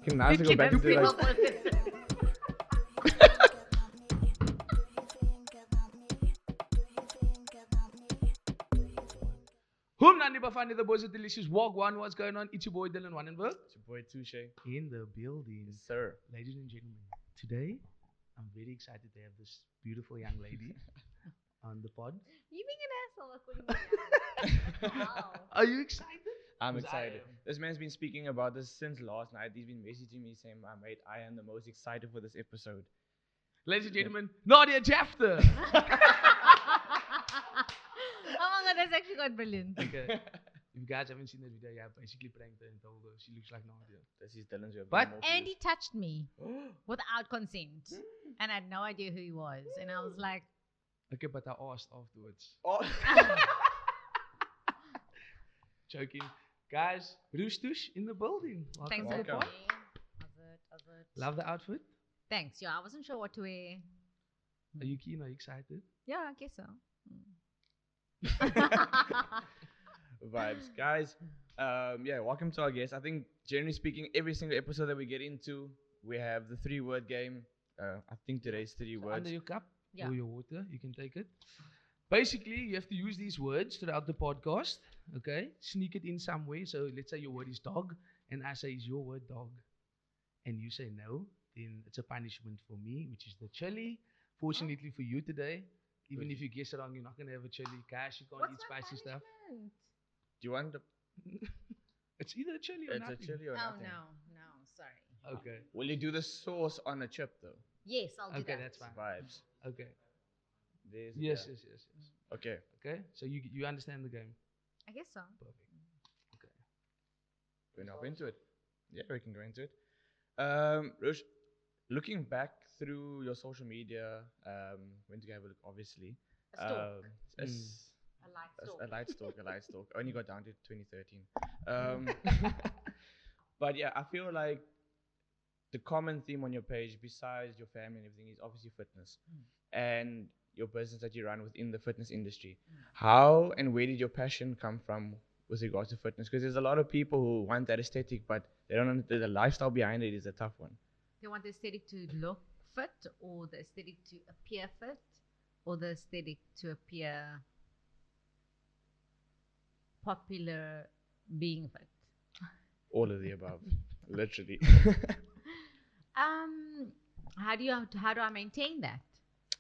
Okay, now to go back to like. Whom Nandi Bafani, the boys are delicious. Walk one, what's going on? It's your boy Dylan Wannenberg. It's your boy Touche. In the building. Yes, sir. Ladies and gentlemen, today I'm very excited to have this beautiful young lady on the pod. You being an asshole. Wow. Are you excited? I'm excited. This man's been speaking about this since last night. He's been messaging me saying, "My mate, I am the most excited for this episode." Ladies and gentlemen, Nadia Jafter. Oh my god, that's actually quite brilliant. Okay. If you guys haven't seen that video, yeah, basically pranked her and told her she looks like Nadia. This is Dylan's way of But- being more And he touched me without consent. And I had no idea who he was. And I was like, Okay, but I asked afterwards. Oh. Joking. Guys, Rushtush in the building. thanks for the welcome. point. Love the outfit. Thanks. Yeah, I wasn't sure what to wear. Are you keen? Are you excited? Yeah, I guess so. Vibes, guys. Yeah, welcome to our guest. I think, generally speaking, every single episode that we get into, we have the 3-word game. I think today's 3 So words. under your cup Yeah. or your water, you can take it. Basically, you have to use these words throughout the podcast. Okay? Sneak it in some way. So let's say your word is dog, and I say, is your word dog? And you say no, then it's a punishment for me, which is the chili. Fortunately for you today, even if you guess it wrong, you're not going to have a chili. Gosh, you can't What's eat my spicy stuff. punishment? Do you want the? It's either a chili or It's nothing. a chili or Oh, nothing. no, sorry. Okay. Will you do the sauce on a chip though? Yes, I'll do Okay, that. that's fine. Vibes. Okay. There's Yes, yeah. yes. Okay. Okay. So you understand the game. I guess so. Perfect. Okay. We're now into it. Yeah, we can go into it. Rush, looking back through your social media, went to have a look, obviously. A stalk. It's A light a stalk. light stalk. Only got down to 2013. But yeah, I feel like the common theme on your page, besides your family and everything, is obviously fitness and your business that you run within the fitness industry. How and where did your passion come from with regards to fitness? Because there's a lot of people who want that aesthetic, but they don't know the lifestyle behind it is a tough one. They want the aesthetic to look fit, or the aesthetic to appear fit, or the aesthetic to appear popular being fit. All of the above, literally. How do I maintain that?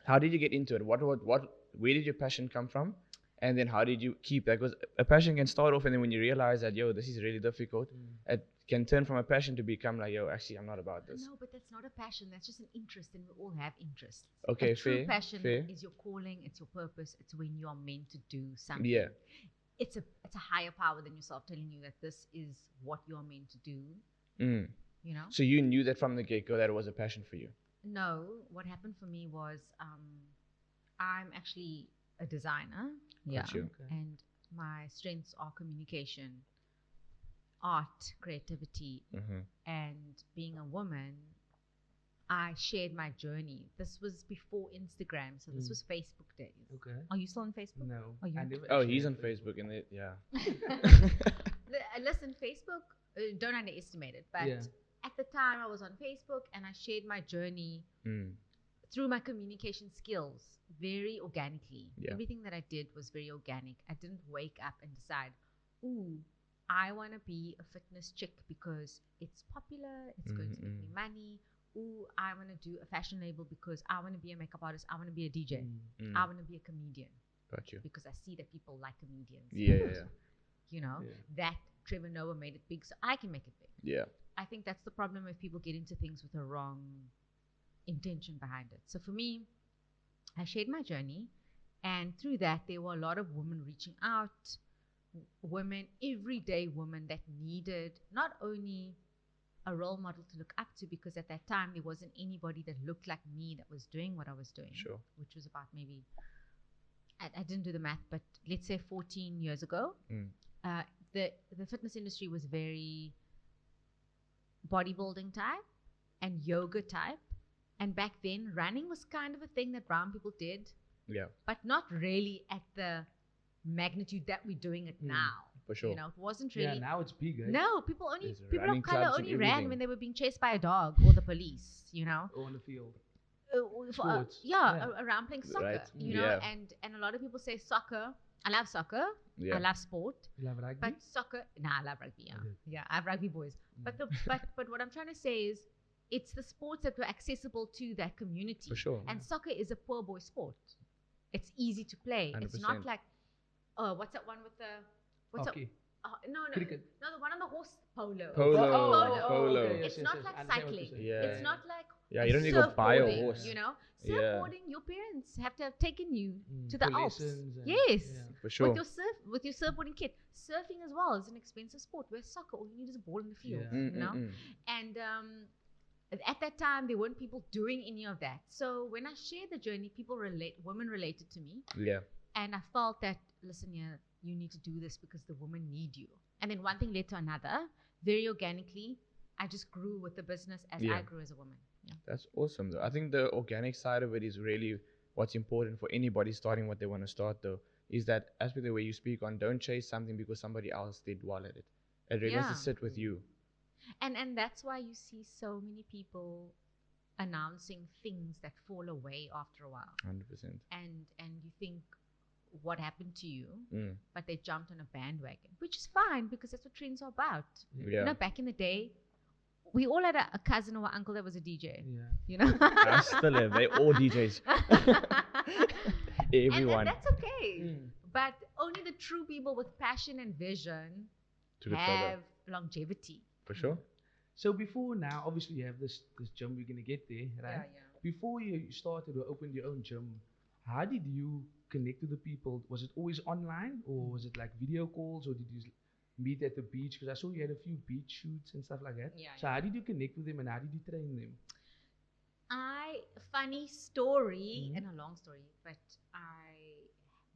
How did you get into it? Where did your passion come from? And then how did you keep that? Because a passion can start off, and then when you realize that, yo, this is really difficult, it can turn from a passion to become like, yo, actually, I'm not about this. No, but that's not a passion. That's just an interest, and we all have interests. Okay, a true fair, passion fair. is your calling. It's your purpose. It's when you are meant to do something. Yeah. It's a higher power than yourself telling you that this is what you are meant to do. Mm. You know. So you knew that from the get-go that it was a passion for you. No, what happened for me was I'm actually a designer. Yeah. Got you. Okay. And my strengths are communication, art, creativity, Mm-hmm. and being a woman. I shared my journey. This was before Instagram, so this was Facebook days. Okay. Are you still on Facebook? No. Are you? I never Oh, actually he's had on Facebook, and it, yeah. Listen, Facebook, don't underestimate it. But Yeah. at the time, I was on Facebook and I shared my journey Mm. through my communication skills very organically. Yeah. Everything that I did was very organic. I didn't wake up and decide, ooh, I want to be a fitness chick because it's popular, it's going to make me money. Ooh, I want to do a fashion label because I want to be a makeup artist, I want to be a DJ, Mm. I want to be a comedian Got you. because I see that people like comedians. Yeah. You know, Yeah. that Trevor Noah made it big, so I can make it big. Yeah. I think that's the problem if people get into things with a wrong intention behind it. So for me, I shared my journey, and through that, there were a lot of women reaching out, women, everyday women that needed not only a role model to look up to, because at that time there wasn't anybody that looked like me that was doing what I was doing, Sure. which was about maybe, I didn't do the math, but let's say 14 years ago. The fitness industry was very bodybuilding type and yoga type, and back then running was kind of a thing that brown people did, Yeah. but not really at the magnitude that we're doing it now. For sure. You know, it wasn't Yeah, really. now it's big, eh? No, people There's of running color clubs and only ran everything. when they were being chased by a dog or the police. You know, Or on the field. for, Sports. yeah, Yeah. around playing soccer. Right. You know, Yeah. and a lot of people say soccer. I love soccer. Yeah. I love sport. You love rugby? But soccer, nah, I love rugby. Yeah, Okay. yeah, I have rugby boys. But but what I'm trying to say is, it's the sports that were accessible to that community. For sure. And soccer is a poor boy sport. It's easy to play. It's not 100%. like, oh, what's that one with the Hockey. no, Cricket. no, the one on the horse polo. Polo. okay, It's not like I understand what you're cycling. saying. Yeah. It's not like Yeah, you don't need to go buy a surfboarding, horse. You know, Yeah. surfboarding. Your parents have to have taken you to the For Alps. lessons and- Yes. yeah. For sure. With your surfboarding kit. Surfing as well is an expensive sport. Where soccer, all you need is a ball in the field. Yeah. You know, and at that time there weren't people doing any of that. So when I shared the journey, women related to me, Yeah. and I felt that, listen here, you need to do this because the women need you. And then one thing led to another. Very organically, I just grew with the business as Yeah. I grew as a woman. Yeah. That's awesome, though. I think the organic side of it is really what's important for anybody starting what they want to start, though, is that aspect of where you speak on, don't chase something because somebody else did well at it. It really has Yeah. to sit with you. And that's why you see so many people announcing things that fall away after a while. 100%. And you think, what happened to you? Mm. But they jumped on a bandwagon, which is fine because that's what trends are about. Yeah. You know, back in the day, we all had a cousin or uncle that was a DJ. Yeah. You know, I still have. They all DJs. Everyone. and that's okay. But only the true people with passion and vision To the have further. longevity. For sure. So before now, obviously you have this gym. We're gonna get there, right? Yeah. Before you started or opened your own gym, how did you connect with the people? Was it always online, or was it like video calls, or did you meet at the beach? Because I saw you had a few beach shoots and stuff like that. Yeah, So how did you connect with them, and how did you train them? Funny story Mhm. and a long story, but I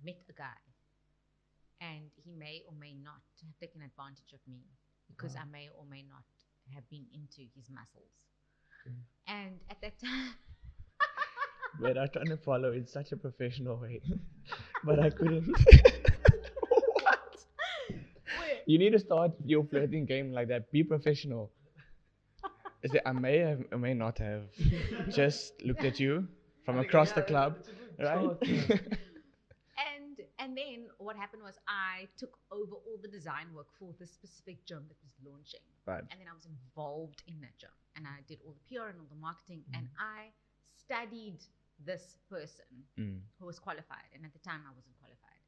met a guy and he may or may not have taken advantage of me because Wow. I may or may not have been into his muscles. Okay. And at that time, But I trying to follow in such a professional way. But I couldn't. What? You need to start your flirting game like that. Be professional. Is that I may have, I may not have just looked at you from across the club, right? and then what happened was I took over all the design work for this specific gym that was launching. Right. And then I was involved in that gym. And I did all the PR and all the marketing. And I studied this person who was qualified. And at the time, I wasn't qualified.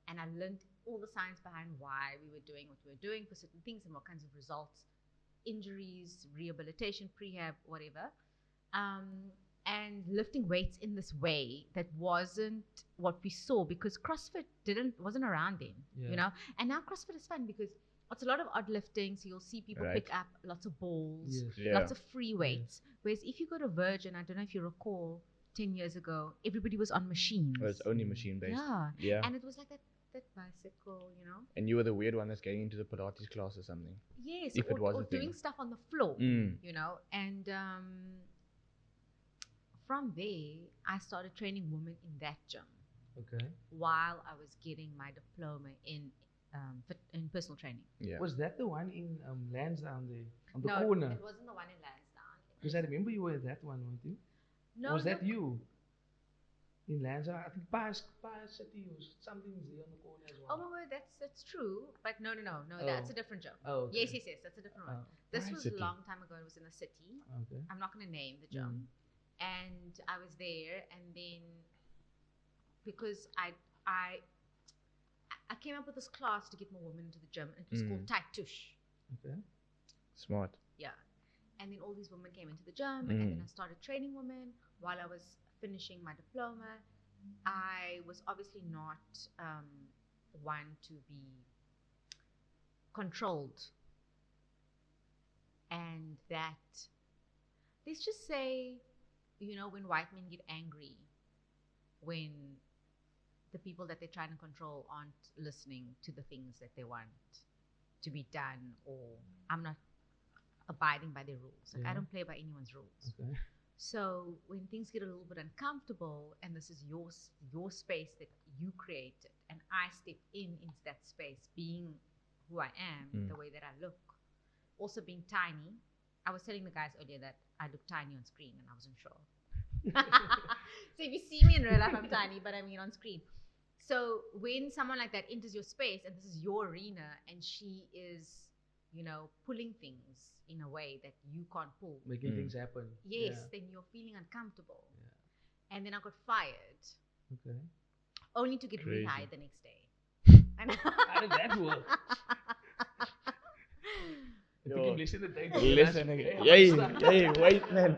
And I learned all the science behind why we were doing what we were doing for certain things and what kinds of results, injuries, rehabilitation, prehab, whatever. And lifting weights in this way that wasn't what we saw because CrossFit wasn't around then, Yeah. you know. And now CrossFit is fun because it's a lot of odd lifting, so you'll see people Right. pick up lots of balls, Yes. Yeah. lots of free weights. Whereas if you go to Virgin, I don't know if you recall, 10 years ago, everybody was on machines. Well, it's only machine based. Yeah. Yeah. And it was like that bicycle, you know. And you were the weird one that's getting into the Pilates class or something. Yes, If it was or a thing. doing stuff on the floor, Mm. you know. And from there, I started training women in that gym Okay. while I was getting my diploma in personal training. Yeah. Was that the one in Lansdowne there on the No, corner? it wasn't the one in Lansdowne. Because I remember you were at that one, weren't you? No, Or was that no, you? In Lansdowne, I think Past City or something's there on the corner as Oh, well. wait, that's true. But no, Oh. that's a different gym. Oh, okay. Yes, that's a different one. Oh, This Past was City. a long time ago. It was in the city. okay. I'm not going to name the gym. And I was there, and then because I came up with this class to get more women into the gym, and it was called Rushtush. Okay. Smart. Yeah. And then all these women came into the gym, and then I started training women while I was finishing my diploma. I was obviously not one to be controlled. And that, let's just say, you know, when white men get angry, when the people that they're trying to control aren't listening to the things that they want to be done, or I'm not abiding by their rules. Like, I Yeah. don't play by anyone's rules. Okay. So when things get a little bit uncomfortable, and this is your space that you created, and I step into that space, being who I am, the way that I look. Also being tiny. I was telling the guys earlier that I look tiny on screen and I wasn't sure. So if you see me in real life, I'm tiny, but I mean on screen. So when someone like that enters your space and this is your arena and she is, pulling things in a way that you can't pull. Making things happen. Yes, then you're feeling uncomfortable. Yeah. And then I got fired. Okay. Only to get Crazy. rehired the next day. How did that work? It took him less than a day to Listen, realize, hey, wait, man.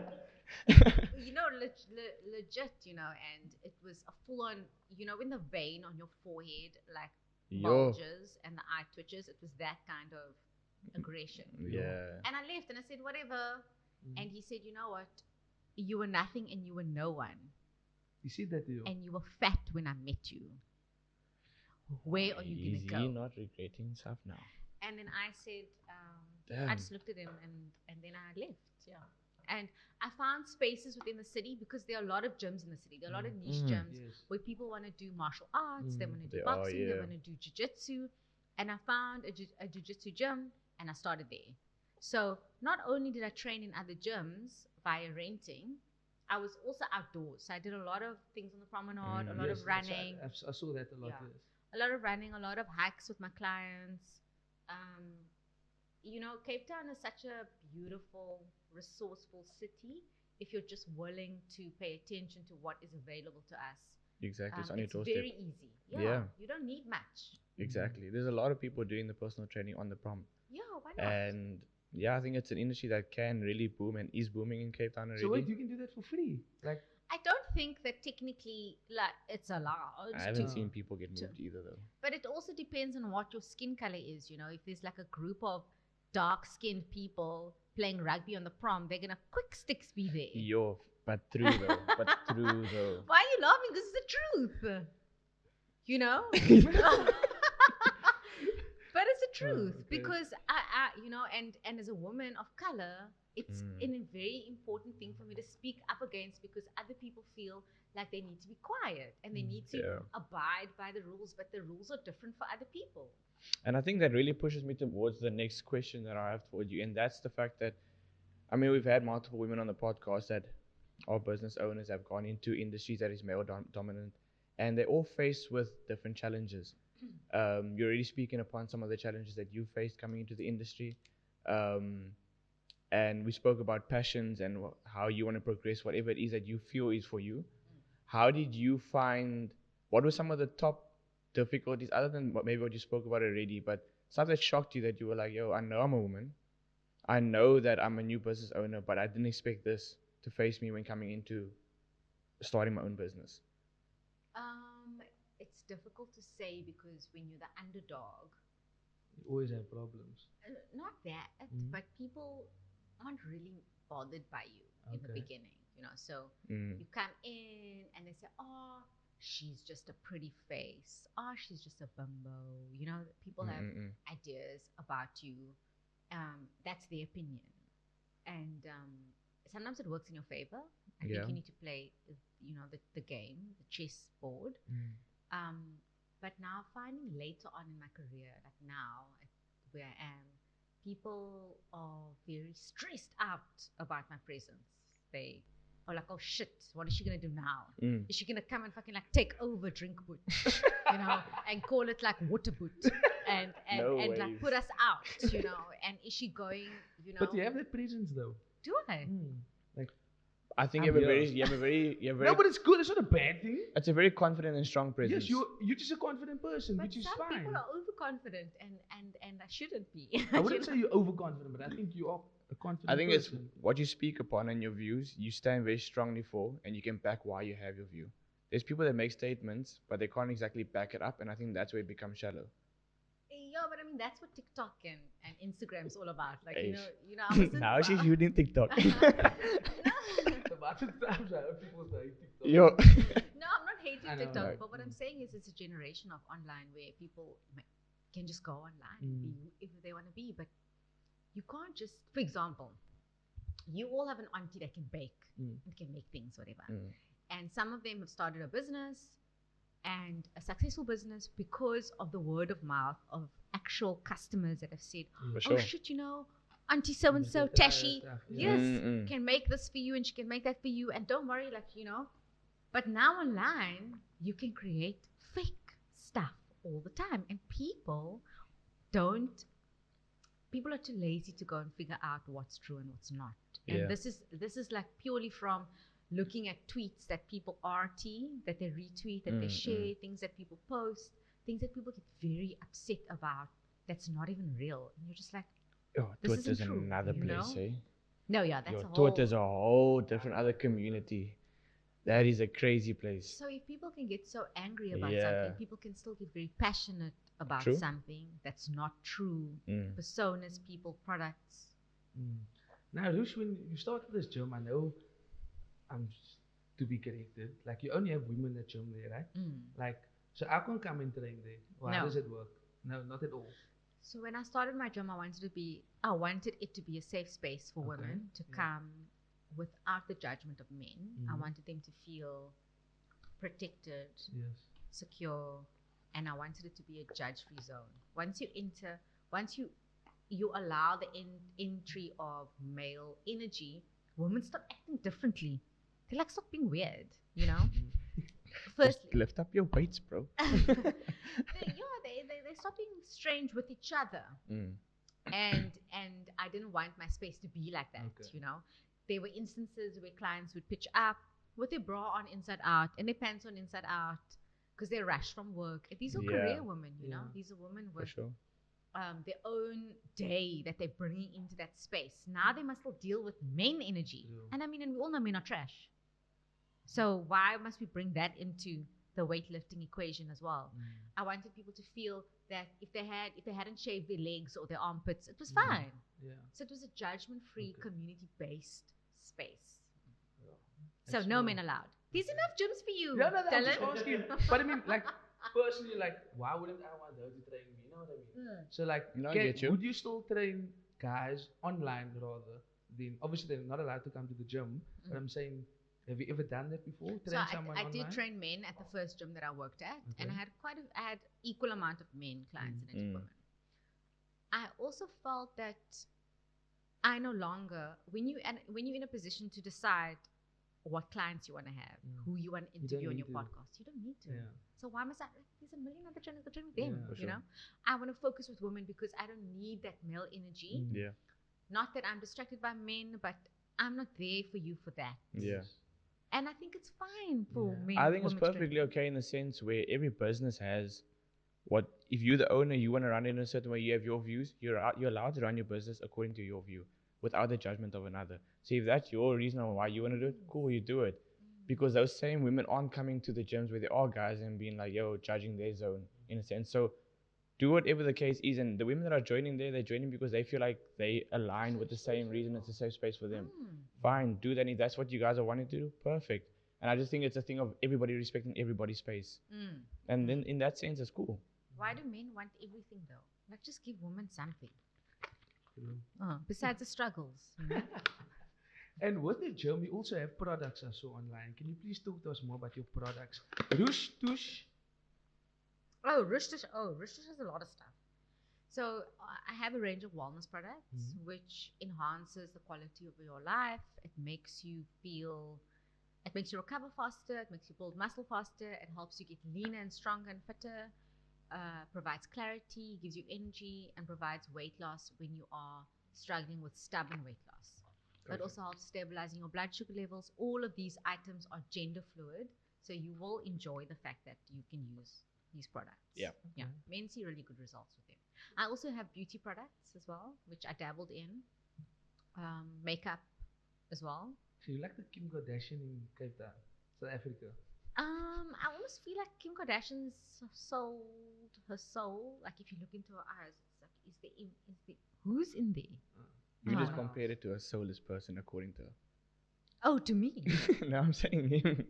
Legit, and it was a full-on, in the vein on your forehead, like Yo. bulges and the eye twitches. It was that kind of aggression. Yeah. And I left and I said, whatever. And he said, you know what? You were nothing and you were no one. You see that, you? And you were fat when I met you. Where are you going Is to he go? not regretting stuff now? And then I said, Damn. I just looked at him and then I left. Yeah. And I found spaces within the city because there are a lot of gyms in the city. There are a lot of niche gyms where people want to do martial arts, they want to do boxing, they want to do jiu-jitsu. And I found a jiu-jitsu gym and I started there. So not only did I train in other gyms via renting, I was also outdoors. So I did a lot of things on the promenade, a lot of running. I saw that a lot. Yeah. Yes. A lot of running, a lot of hikes with my clients. Cape Town is such a beautiful, resourceful city if you're just willing to pay attention to what is available to us. Exactly. It's on your It's doorstep. very easy. Yeah. You don't need much. Exactly. There's a lot of people doing the personal training on the prom. Yeah, why not? And yeah, I think it's an industry that can really boom and is booming in Cape Town already. So wait, you can do that for free? Like, I don't think that technically it's allowed. I haven't seen people get moved either though. But it also depends on what your skin color is. If there's like a group of dark-skinned people playing rugby on the prom, they're gonna quick sticks be there. Yo, but true though. Why are you laughing? This is the truth. But it's the truth because I and as a woman of color, it's a very important thing for me to speak up against because other people feel like they need to be quiet and they need to abide by the rules, but the rules are different for other people. And I think that really pushes me towards the next question that I have for you, and that's the fact that, I mean, we've had multiple women on the podcast that are business owners, have gone into industries that is male dominant, and they're all faced with different challenges. You're already speaking upon some of the challenges that you faced coming into the industry. And we spoke about passions and how you want to progress, whatever it is that you feel is for you. How did you find, what were some of the top difficulties, other than maybe what you spoke about already, but stuff that shocked you that you were like, yo, I know I'm a woman. I know that I'm a new business owner, but I didn't expect this to face me when coming into starting my own business. It's difficult to say because when you're the underdog, you always have problems. Not that, but people aren't really bothered by you in the beginning, So you come in and they say, oh, she's just a pretty face. Oh, she's just a bimbo. People have ideas about you. That's their opinion. And sometimes it works in your favor. I think you need to play, the game, the chess board. But now finding later on in my career, like now where I am, people are very stressed out about my presence. They are like, oh shit, what is she gonna do now? Is she gonna come and fucking like take over DrinkBoet, and call it like Waterboet and like put us out, and is she going, But you have that presence though. Do I? Like, I think you have a very no, but it's good. It's not a bad thing. It's a very confident and strong presence. Yes, you're just a confident person, But which is some fine. people are overconfident and I shouldn't be. I wouldn't say you're overconfident, but I think you are a confident I think person. it's what you speak upon and your views, you stand very strongly for, and you can back why you have your view. There's people that make statements, but they can't exactly back it up, and I think that's where it becomes shallow. Yeah, but I mean that's what TikTok and Instagram's all about. Like Eish. I wasn't Now she's using TikTok. About the times I heard people say TikTok. Yo. No, I'm not hating I know, TikTok, right. but what I'm saying is it's a generation of online where people can just go online and be whoever they want to be, but you can't just, for example, you all have an auntie that can bake and can make things, whatever. And some of them have started a business and a successful business because of the word of mouth of actual customers that have said, For oh sure. shit, Auntie so and so, They try Tashi, stuff, yes, Mm-mm. can make this for you and she can make that for you, and don't worry, But now online, you can create fake stuff all the time, and people are too lazy to go and figure out what's true and what's not. And Yeah. this is like purely from looking at tweets that people RT, that they retweet, that they share, things that people post, things that people get very upset about. That's not even real, and you're just like, Oh, this Twitter's isn't true, another you place, know? eh? no, yeah, that's Yo, a whole. Twitter's a whole different other community. That is a crazy place. So if people can get so angry about Yeah. something, people can still get very passionate about True. something that's not true. Personas, people, products. Now, Rush, when you started this gym, I know to be corrected. Like, you only have women at gym there, right? Like, so I can't come and train there. Or how No. does it work? No, not at all. So when I started my gym, I wanted it to be a safe space for women to come without the judgment of men. I wanted them to feel protected, Yes. secure, and I wanted it to be a judge-free zone. Once you allow the entry of male energy, women start acting differently. They're like, stop being weird, Just Firstly, lift up your weights, bro. they stop being strange with each other. And I didn't want my space to be like that, Okay. There were instances where clients would pitch up with their bra on inside out and their pants on inside out because they rushed from work. And these are Yeah. career women, Yeah. These are women For with sure. their own day that they're bringing into that space. Now they must still deal with men energy. Yeah. And and we all know men are trash. So why must we bring that into the weightlifting equation as well? I wanted people to feel that if they hadn't shaved their legs or their armpits, it was fine. Yeah. So it was a judgment-free, Okay. community-based space. Yeah. So no men allowed. There's enough gyms for you, Yeah, no, I'm just Dylan. asking. But I mean, like, personally, like, why wouldn't I want her to train me? You know what I mean? So, like, No, I get you. would you still train guys online rather than, obviously, they're not allowed to come to the gym, but I'm saying, have you ever done that before? So Train someone I online? did train men at the first gym that I worked at, and Okay. I had equal amount of men clients than I did women. I also felt that I no longer, when you're in a position to decide what clients you want to have, who you want to You don't interview on need your to. podcast, you don't need to. Yeah. So why must I? There's a million other trainers that train with them. Yeah. For You sure. know, I want to focus with women because I don't need that male energy. Yeah. Not that I'm distracted by men, but I'm not there for you for that. Yeah. And I think it's fine for Yeah. men. I think it's women to train. perfectly okay in the sense where every business has if you're the owner, you want to run it in a certain way, you have your views, you're allowed to run your business according to your view without the judgment of another. So if that's your reason why you want to do it, cool, you do it. Because those same women aren't coming to the gyms where there are guys and being like, yo, judging their zone in a sense. So do whatever the case is. And the women that are joining there, they're joining because they feel like they align with the same reason. It's a safe space for them. Fine, do that. If that's what you guys are wanting to do, perfect. And I just think it's a thing of everybody respecting everybody's space. And then in that sense, it's cool. Why do men want everything though? Like, just give women something. True. Besides the struggles. You know? And with the gym, you also have products I saw online. Can you please talk to us more about your products? Rushtush. Rushtush has a lot of stuff. So I have a range of wellness products which enhances the quality of your life. It makes you recover faster. It makes you build muscle faster. It helps you get leaner and stronger and fitter. Provides clarity, gives you energy, and provides weight loss when you are struggling with stubborn weight loss. It also helps stabilizing your blood sugar levels. All of these items are gender fluid, so you will enjoy the fact that you can use these products. Yeah. Men see really good results with them. I also have beauty products as well, which I dabbled in. Makeup as well. So you like the Kim Kardashian in Cape Town, South Africa? I almost feel like Kim Kardashian's sold her soul. Like, if you look into her eyes, it's like, who's in there? You just Oh. compared it to a soulless person according to her. Oh, to me. No, I'm saying him.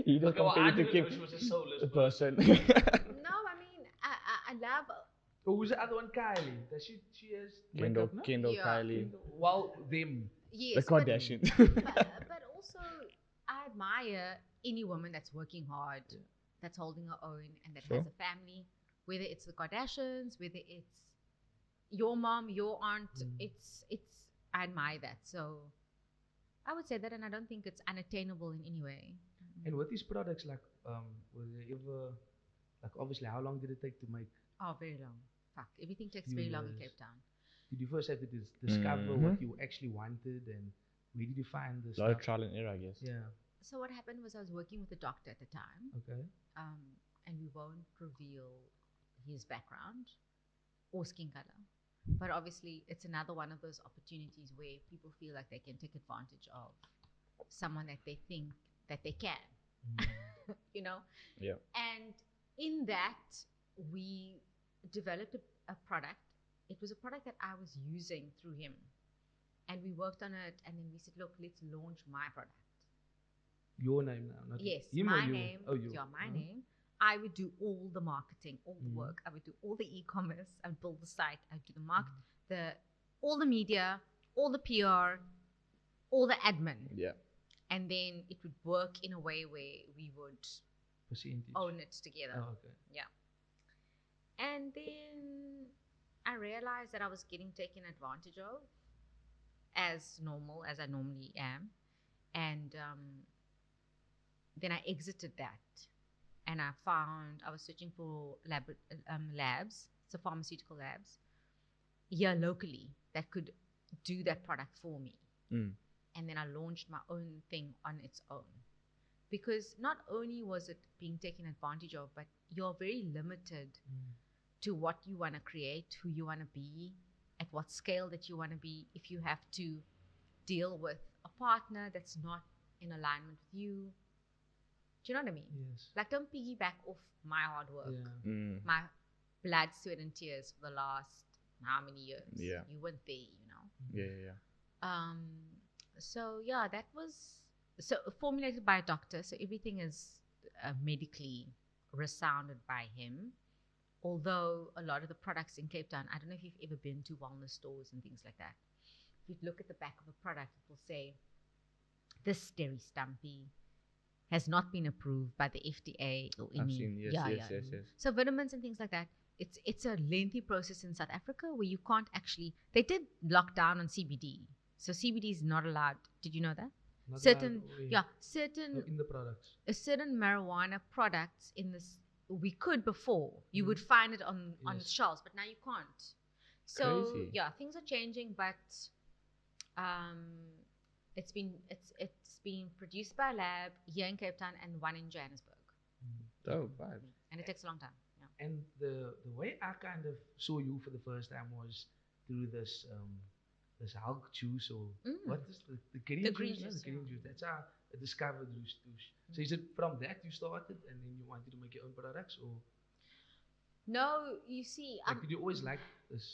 You just compared it to Kim. she was a soulless person. No, I mean, I love. Oh, who's the other one? Kylie. Does she has Kendall, makeup, no? Kendall, Yeah. Kylie, Well, them. Yes, the Kardashians. but also I admire any woman that's working hard, that's holding her own, and that Sure. has a family whether it's the Kardashians, whether it's your mom, your aunt, it's I admire that. So I would say that, and I don't think it's unattainable in any way. And with these products, like, were they ever, like, obviously, how long did it take to make? Oh, very long. Fuck, everything takes Few very long in years. Cape Town. Did you first have to discover what you actually wanted, and where did you find the A lot of stuff? trial and error, I guess. Yeah. So what happened was I was working with a doctor at the time, Okay. and we won't reveal his background or skin color. But obviously, it's another one of those opportunities where people feel like they can take advantage of someone that they think that they can, you know? Yeah. And in that, we developed a product. It was a product that I was using through him. And we worked on it, and then we said, look, let's launch my product. Your name now, not Yes, him or my you? name. Oh, you. Yeah, my name. I would do all the marketing, all the work. I would do all the e-commerce. I would build the site. I would do all the media, all the PR, all the admin. Yeah. And then it would work in a way where we would Percentage. own it together. Oh, okay. Yeah. And then I realized that I was getting taken advantage of as I normally am. And then I exited that. And I was searching for labs, so pharmaceutical labs, here locally that could do that product for me. And then I launched my own thing on its own. Because not only was it being taken advantage of, but you're very limited to what you want to create, who you want to be, at what scale that you want to be, if you have to deal with a partner that's not in alignment with you. Do you know what I mean? Yes. Like, don't piggyback off my hard work, Yeah. my blood, sweat, and tears for the last how many years? Yeah. You weren't there, you know? Yeah. So yeah, that was formulated by a doctor. So everything is medically resounded by him. Although a lot of the products in Cape Town, I don't know if you've ever been to wellness stores and things like that. If you look at the back of a product, it will say, "This dairy stumpy has not been approved by the FDA or any." I've seen, yes. So vitamins and things like that. It's a lengthy process in South Africa where you can't actually. They did lock down on CBD, so CBD is not allowed. Did you know that? Not Certain allowed in the products. certain marijuana products in this we could before you would find it on shelves, but now you can't. So Crazy. yeah, things are changing, but it's been produced by a lab here in Cape Town and one in Johannesburg, Dope vibes. and it takes a long time. Yeah. And the way I kind of saw you for the first time was through this Hulk juice, or what is the green juice? green No, juice, the green yeah. juice. That's how I discovered Rushtush. So is it from that you started, and then you wanted to make your own products, or No, you see, like, did you always like this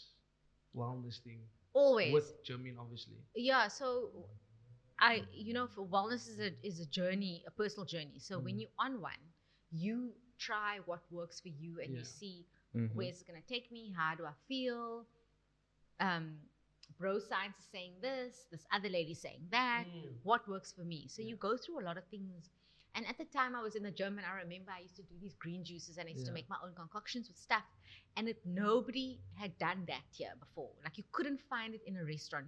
wellness thing? always. With German, obviously. Yeah, so for wellness is a journey, a personal journey. So when you're on one, you try what works for you, and you see where's it gonna take me, how do I feel. Bro science is saying this other lady saying that, what works for me. So you go through a lot of things. And at the time I was in the gym, and I remember I used to do these green juices, and I used to make my own concoctions with stuff, and nobody had done that here before. Like, you couldn't find it in a restaurant.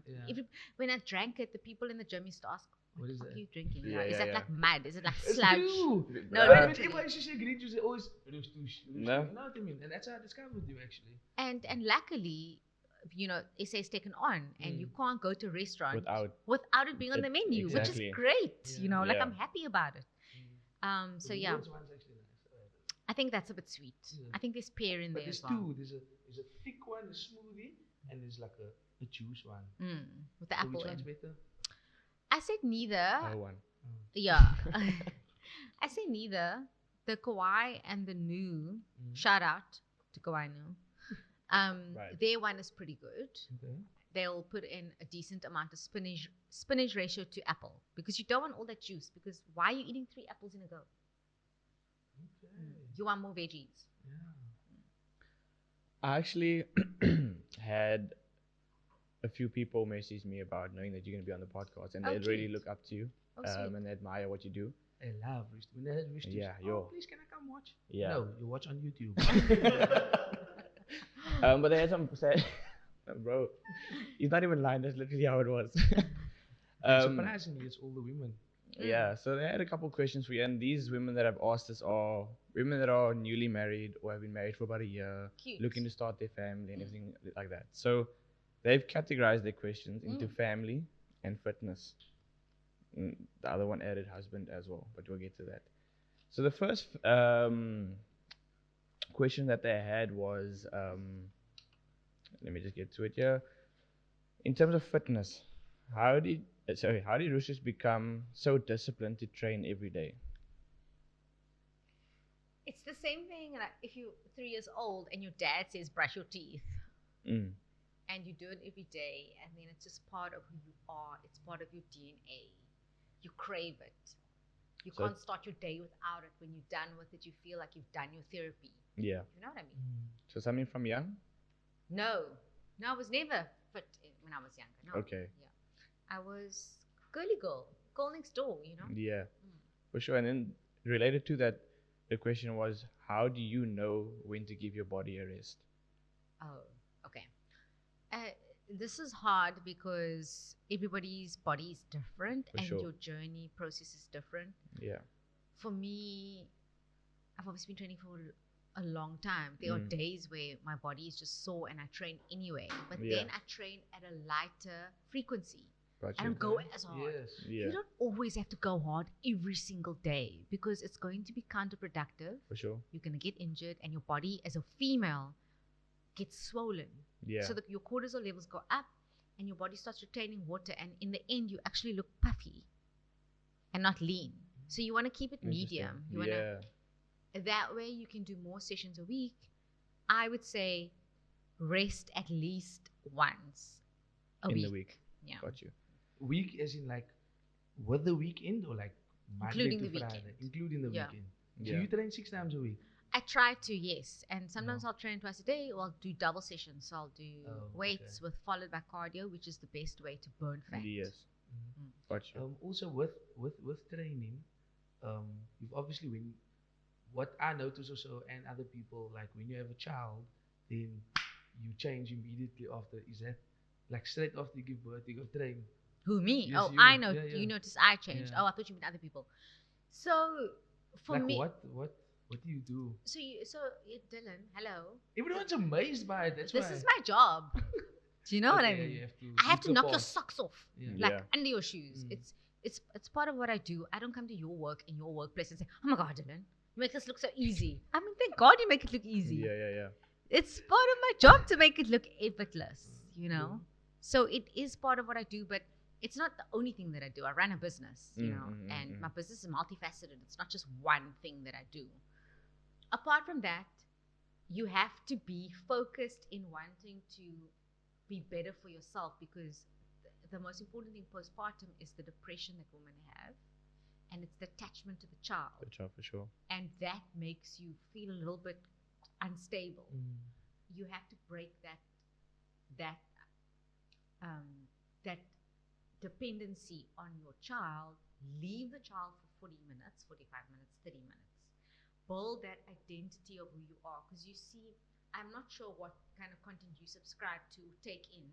When I drank it, the people in the gym used to ask, what is the fuck that? are you drinking? Yeah, is that yeah. like mud? Is it like It's sludge? you. No, When literally. people used to say green juice, they always Rushtush. No. You know what I mean? And that's how I discovered you, actually. And luckily, SA is taken on, and you can't go to a restaurant without it being on the menu, which is Exactly. great. Like, Yeah. I'm happy about it. So The yeah, Woods one's actually nice. I think that's a bit sweet. I think there's pear in But there there's as well. two. There's a thick one, a smoothie, and there's like a juice one. With the So apple which one's in. better? I said neither. No one. Yeah. I say neither. The Kauai and the New, shout out to Kauai New. Right. Their one is pretty good. Okay. They'll put in a decent amount of spinach ratio to apple, because you don't want all that juice, because why are you eating 3 apples in a go? Okay. You want more veggies. Yeah. I actually had a few people message me about knowing that you're going to be on the podcast, and Oh, they really cute. look up to you Oh, sweet. and they admire what you do. I love Rushtush. When I heard Rushtush, Yeah, oh, yo. please, can I come watch? Yeah. No, you watch on YouTube. But they had some sad, bro. He's not even lying. That's literally how it was. And surprisingly, it's all the women. Yeah. So they had a couple questions for you, and these women that have asked us are women that are newly married or have been married for about a year, Cute. looking to start their family and everything like that. So they've categorized their questions into family and fitness. The other one added husband as well, but we'll get to that. So the first question that they had was, let me just get to it here. In terms of fitness, how did Rushtush become so disciplined to train every day? It's the same thing like if you're 3 years old and your dad says brush your teeth Mm. and you do it every day, and then it's just part of who you are. It's part of your DNA. You crave it. You So- can't start your day without it. When you're done with it, you feel like you've done your therapy. Yeah. You know what I mean? So something from young? No, I was never fit when I was younger. No. Okay. Yeah. I was girly girl next door, you know? Yeah. For sure. And then related to that, the question was, how do you know when to give your body a rest? Oh, okay. This is hard because everybody's body is different For and sure. your journey process is different. Yeah. For me, I've obviously been training for a long time. There are days where my body is just sore and I train anyway, but Yeah. then I train at a lighter frequency. I Gotcha. don't go as hard. Yes. Yeah. You don't always have to go hard every single day because it's going to be counterproductive. For sure. You're going to get injured and your body as a female gets swollen. Yeah. So that your cortisol levels go up and your body starts retaining water, and in the end you actually look puffy and not lean. So you want to keep it medium. You want to, that way you can do more sessions a week. I would say rest at least once a in week. the week. Yeah. Got you. Week as in like with the weekend or like Monday Including to the Friday? weekend. Including the Yeah. weekend. So Yeah. you train 6 times a week? I try to, yes. And sometimes I'll train twice a day, or I'll do double sessions. So I'll do weights with followed by cardio, which is the best way to burn fat. Yes. Got you. Also with training, you've obviously what I notice also and other people, like when you have a child, then you change immediately after. Is that like straight after you give birth, you go train? Who, me? Yes, Oh, you. I know. Yeah, yeah. You notice I changed. Yeah. Oh, I thought you meant other people. So for Like me, what do you do? so Dylan, hello. Everyone's amazed by it. That's This why. is my job. Do you know what I Okay, mean? you have to I have look to the knock your part. socks off, Yeah. like Yeah. under your shoes. Mm. It's part of what I do. I don't come to your work in your workplace and say, "Oh my God, Dylan, you make this look so easy." I mean, thank God you make it look easy. Yeah. It's part of my job to make it look effortless, you know? So it is part of what I do, but it's not the only thing that I do. I run a business, you know, and my business is multifaceted. It's not just one thing that I do. Apart from that, you have to be focused in wanting to be better for yourself, because the most important thing postpartum is the depression that women have, and it's the attachment to the child. Good job, for sure. And that makes you feel a little bit unstable. You have to break that dependency on your child. Leave the child for 40 minutes, 45 minutes, 30 minutes. Build that identity of who you are, because you see, I'm not sure what kind of content you subscribe to take in,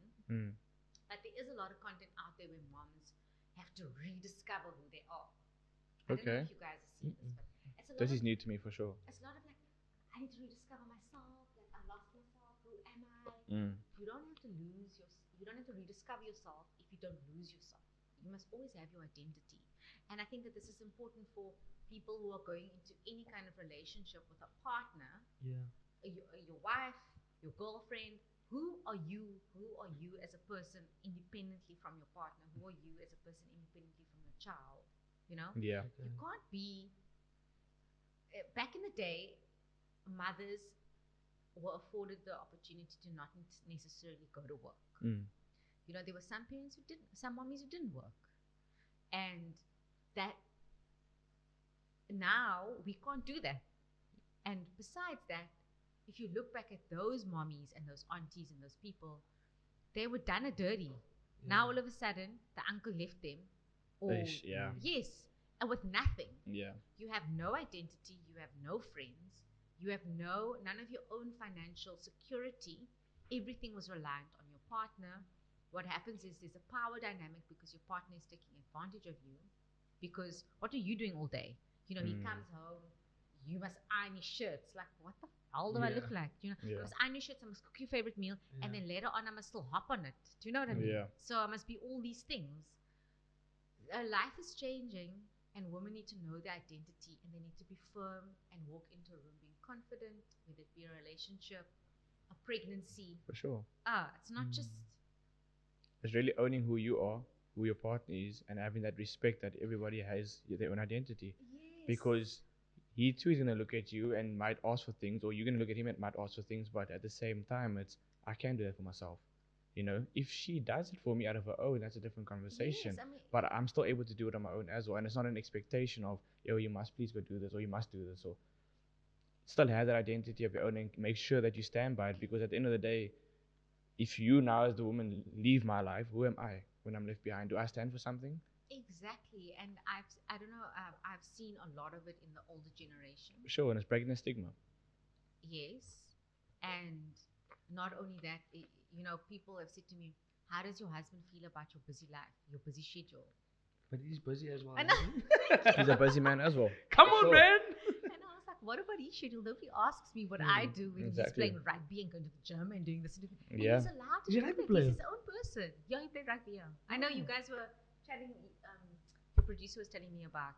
but there is a lot of content out there where moms have to rediscover who they are. I don't know if you guys have seen this, but it's a lot This of is new to me for sure. it's a lot of like, I need to rediscover myself, like I lost myself, who am I? You don't have to you don't have to rediscover yourself if you don't lose yourself. You must always have your identity. And I think that this is important for people who are going into any kind of relationship with a partner, your wife, your girlfriend. Who are you? Who are you as a person independently from your partner? Who are you as a person independently from your child? You know? Yeah. You can't be. Back in the day, mothers were afforded the opportunity to not necessarily go to work. You know, there were some parents who didn't, some mommies who didn't work, and that now we can't do that. And besides that, if you look back at those mommies and those aunties and those people, they were done a dirty. Now all of a sudden, the uncle left them. Or Yeah. yes, and with nothing. Yeah. You have no identity, you have no friends, you have none of your own financial security. Everything was reliant on your partner. What happens is there's a power dynamic because your partner is taking advantage of you. Because what are you doing all day? You know, he comes home, you must iron his shirts. Like, what the hell do I look like? You know, I must iron your shirts, I must cook your favorite meal, and then later on I must still hop on it. Do you know what I mean? Yeah. So I must be all these things. Life is changing, and women need to know their identity, and they need to be firm and walk into a room being confident, whether it be a relationship, a pregnancy. For sure. It's not just. It's really owning who you are, who your partner is, and having that respect that everybody has their own identity. Yes. Because he too is going to look at you and might ask for things, or you're going to look at him and might ask for things, but at the same time, I can do that for myself. You know, if she does it for me out of her own, that's a different conversation. Yes, I mean, but I'm still able to do it on my own as well. And it's not an expectation of, yo, you must please go do this, or you must do this, or still have that identity of your own and make sure that you stand by it. Because at the end of the day, if you now as the woman leave my life, who am I when I'm left behind? Do I stand for something? exactly. And I don't know, I've seen a lot of it in the older generation. Sure, and it's breaking the stigma. Yes. And not only that, you know, people have said to me, how does your husband feel about your busy life, your busy schedule? But he's busy as well. I know. isn't he? He's a busy man as well. Come For on, sure. man. And I was like, what about his schedule? Nobody asks me what I do when he's exactly. playing rugby and going to the gym and doing this. And Yeah. he's allowed to He's a do rugby that. player. He's his own person. Yeah, he played rugby. Yeah. I know you guys were chatting. The producer was telling me about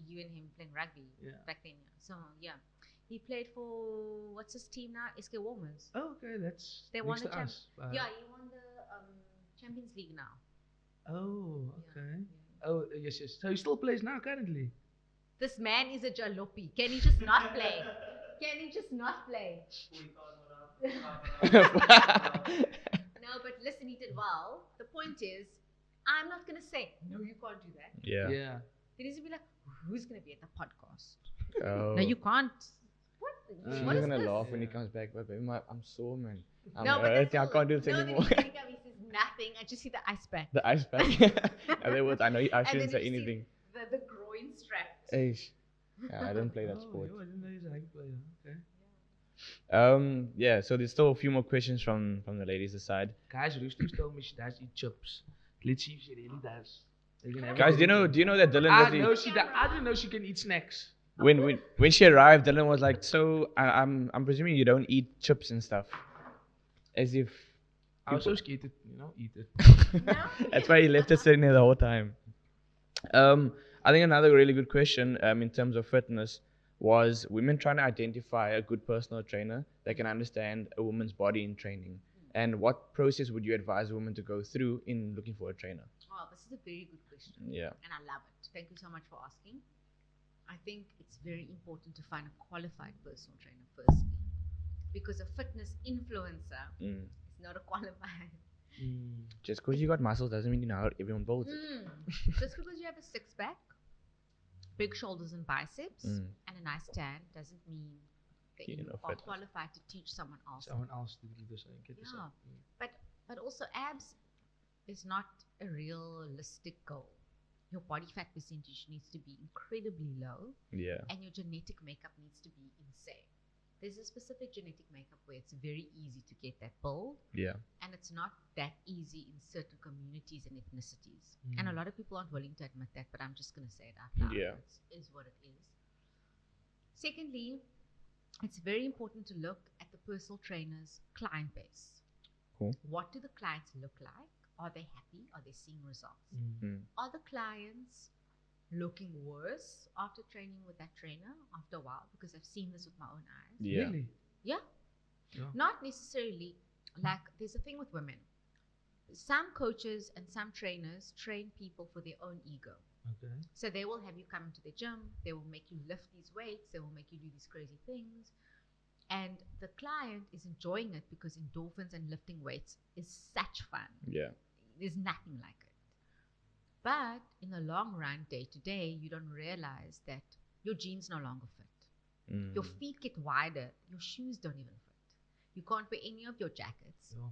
you and him playing rugby back then. Yeah. So yeah, he played for what's his team now? SK Warmers. Oh, okay, that's They next won the to us. yeah, he won the Champions League now. Oh, okay. Yeah. Oh, yes, yes. So he still plays now currently. This man is a jalopy. Can he just not play? Can he just not play? No, but listen, he did well. The point is, I'm not going to say, no, you can't do that. Yeah. Yeah. Then he's going to be like, who's going to be at the podcast? Oh. No, you can't. What? She's What is gonna this? laugh when he comes back, but baby, I'm sore, man. I'm No, but hurt. that's I all. can't do this No, anymore. Then he says nothing. I just see the ice pack. The ice pack. And then I know I And shouldn't then say you see anything. The groin strapped. Eish. Yeah, I don't play that sport. I didn't know he's a rugby player. Okay. Yeah, so there's still a few more questions from the ladies' side. Guys, Rushtush told me she does eat chips. Let's see if she really does. You can have Guys, it. do you know that Dylan I literally, know she does. I didn't know she can eat snacks. when she arrived, Dylan was like, so I'm presuming you don't eat chips and stuff, as if I was so scared to, eat it. that's why he left us sitting there the whole time. I think another really good question in terms of fitness was women trying to identify a good personal trainer that can understand a woman's body in training. And what process would you advise a woman to go through in looking for a trainer? Oh, this is a very good question. Yeah. And I love it. Thank you so much for asking. I think it's very important to find a qualified personal trainer firstly. Because a fitness influencer is not a qualified. Just because you got muscles doesn't mean you know how everyone builds it. Just because you have a six-pack, big shoulders and biceps, and a nice tan doesn't mean that you are fitness. qualified to teach someone else. Someone else to do the same. Get the Yeah. same. But also abs is not a realistic goal. Your body fat percentage needs to be incredibly low, Yeah. and your genetic makeup needs to be insane. There's a specific genetic makeup where it's very easy to get that build, Yeah. and it's not that easy in certain communities and ethnicities. And a lot of people aren't willing to admit that, but I'm just going to say it out loud. Yeah. It is what it is. Secondly, it's very important to look at the personal trainer's client base. Cool. What do the clients look like? Are they happy? Are they seeing results? Are the clients looking worse after training with that trainer after a while? Because I've seen this with my own eyes. Yeah. Really? Yeah. Yeah. Not necessarily. Like, there's a thing with women. Some coaches and some trainers train people for their own ego. Okay. So they will have you come into the gym. They will make you lift these weights. They will make you do these crazy things. And the client is enjoying it because endorphins and lifting weights is such fun. Yeah. There's nothing like it. But in the long run, day to day, you don't realize that your jeans no longer fit. Your feet get wider. Your shoes don't even fit. You can't wear any of your jackets. Yeah.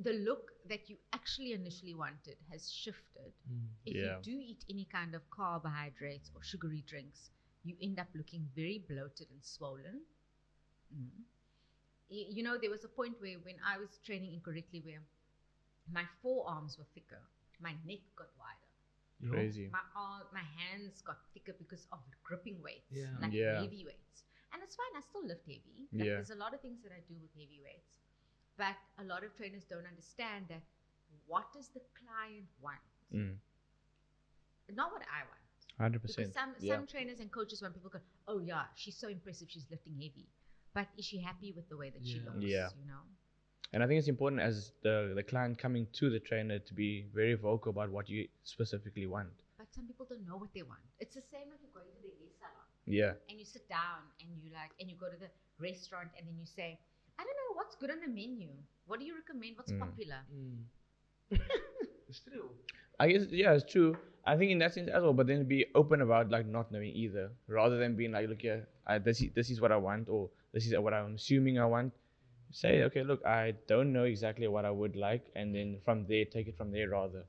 the look that you actually initially wanted has shifted. If you do eat any kind of carbohydrates or sugary drinks, you end up looking very bloated and swollen. You know, there was a point where when I was training incorrectly, where my forearms were thicker, my neck got wider. Crazy. My hands got thicker because of gripping weights, Yeah. like Yeah. heavy weights. And it's fine, I still lift heavy. Like, Yeah. there's a lot of things that I do with heavy weights. But a lot of trainers don't understand that what does the client want? Not what I want. 100%. Because some trainers and coaches want people to go, oh yeah, she's so impressive, she's lifting heavy. But is she happy with the way that she looks? Yeah. You know? And I think it's important as the client coming to the trainer to be very vocal about what you specifically want. But some people don't know what they want. It's the same like you're going to the hair salon. Yeah. And you sit down and you go to the restaurant and then you say, I don't know what's good on the menu. What do you recommend? What's popular? It's true. I guess, yeah, it's true. I think in that sense as well, but then be open about like not knowing either, rather than being like, look, this is what I want, or this is what I'm assuming I want. Say, okay, look, I don't know exactly what I would like, and then from there, take it from there rather.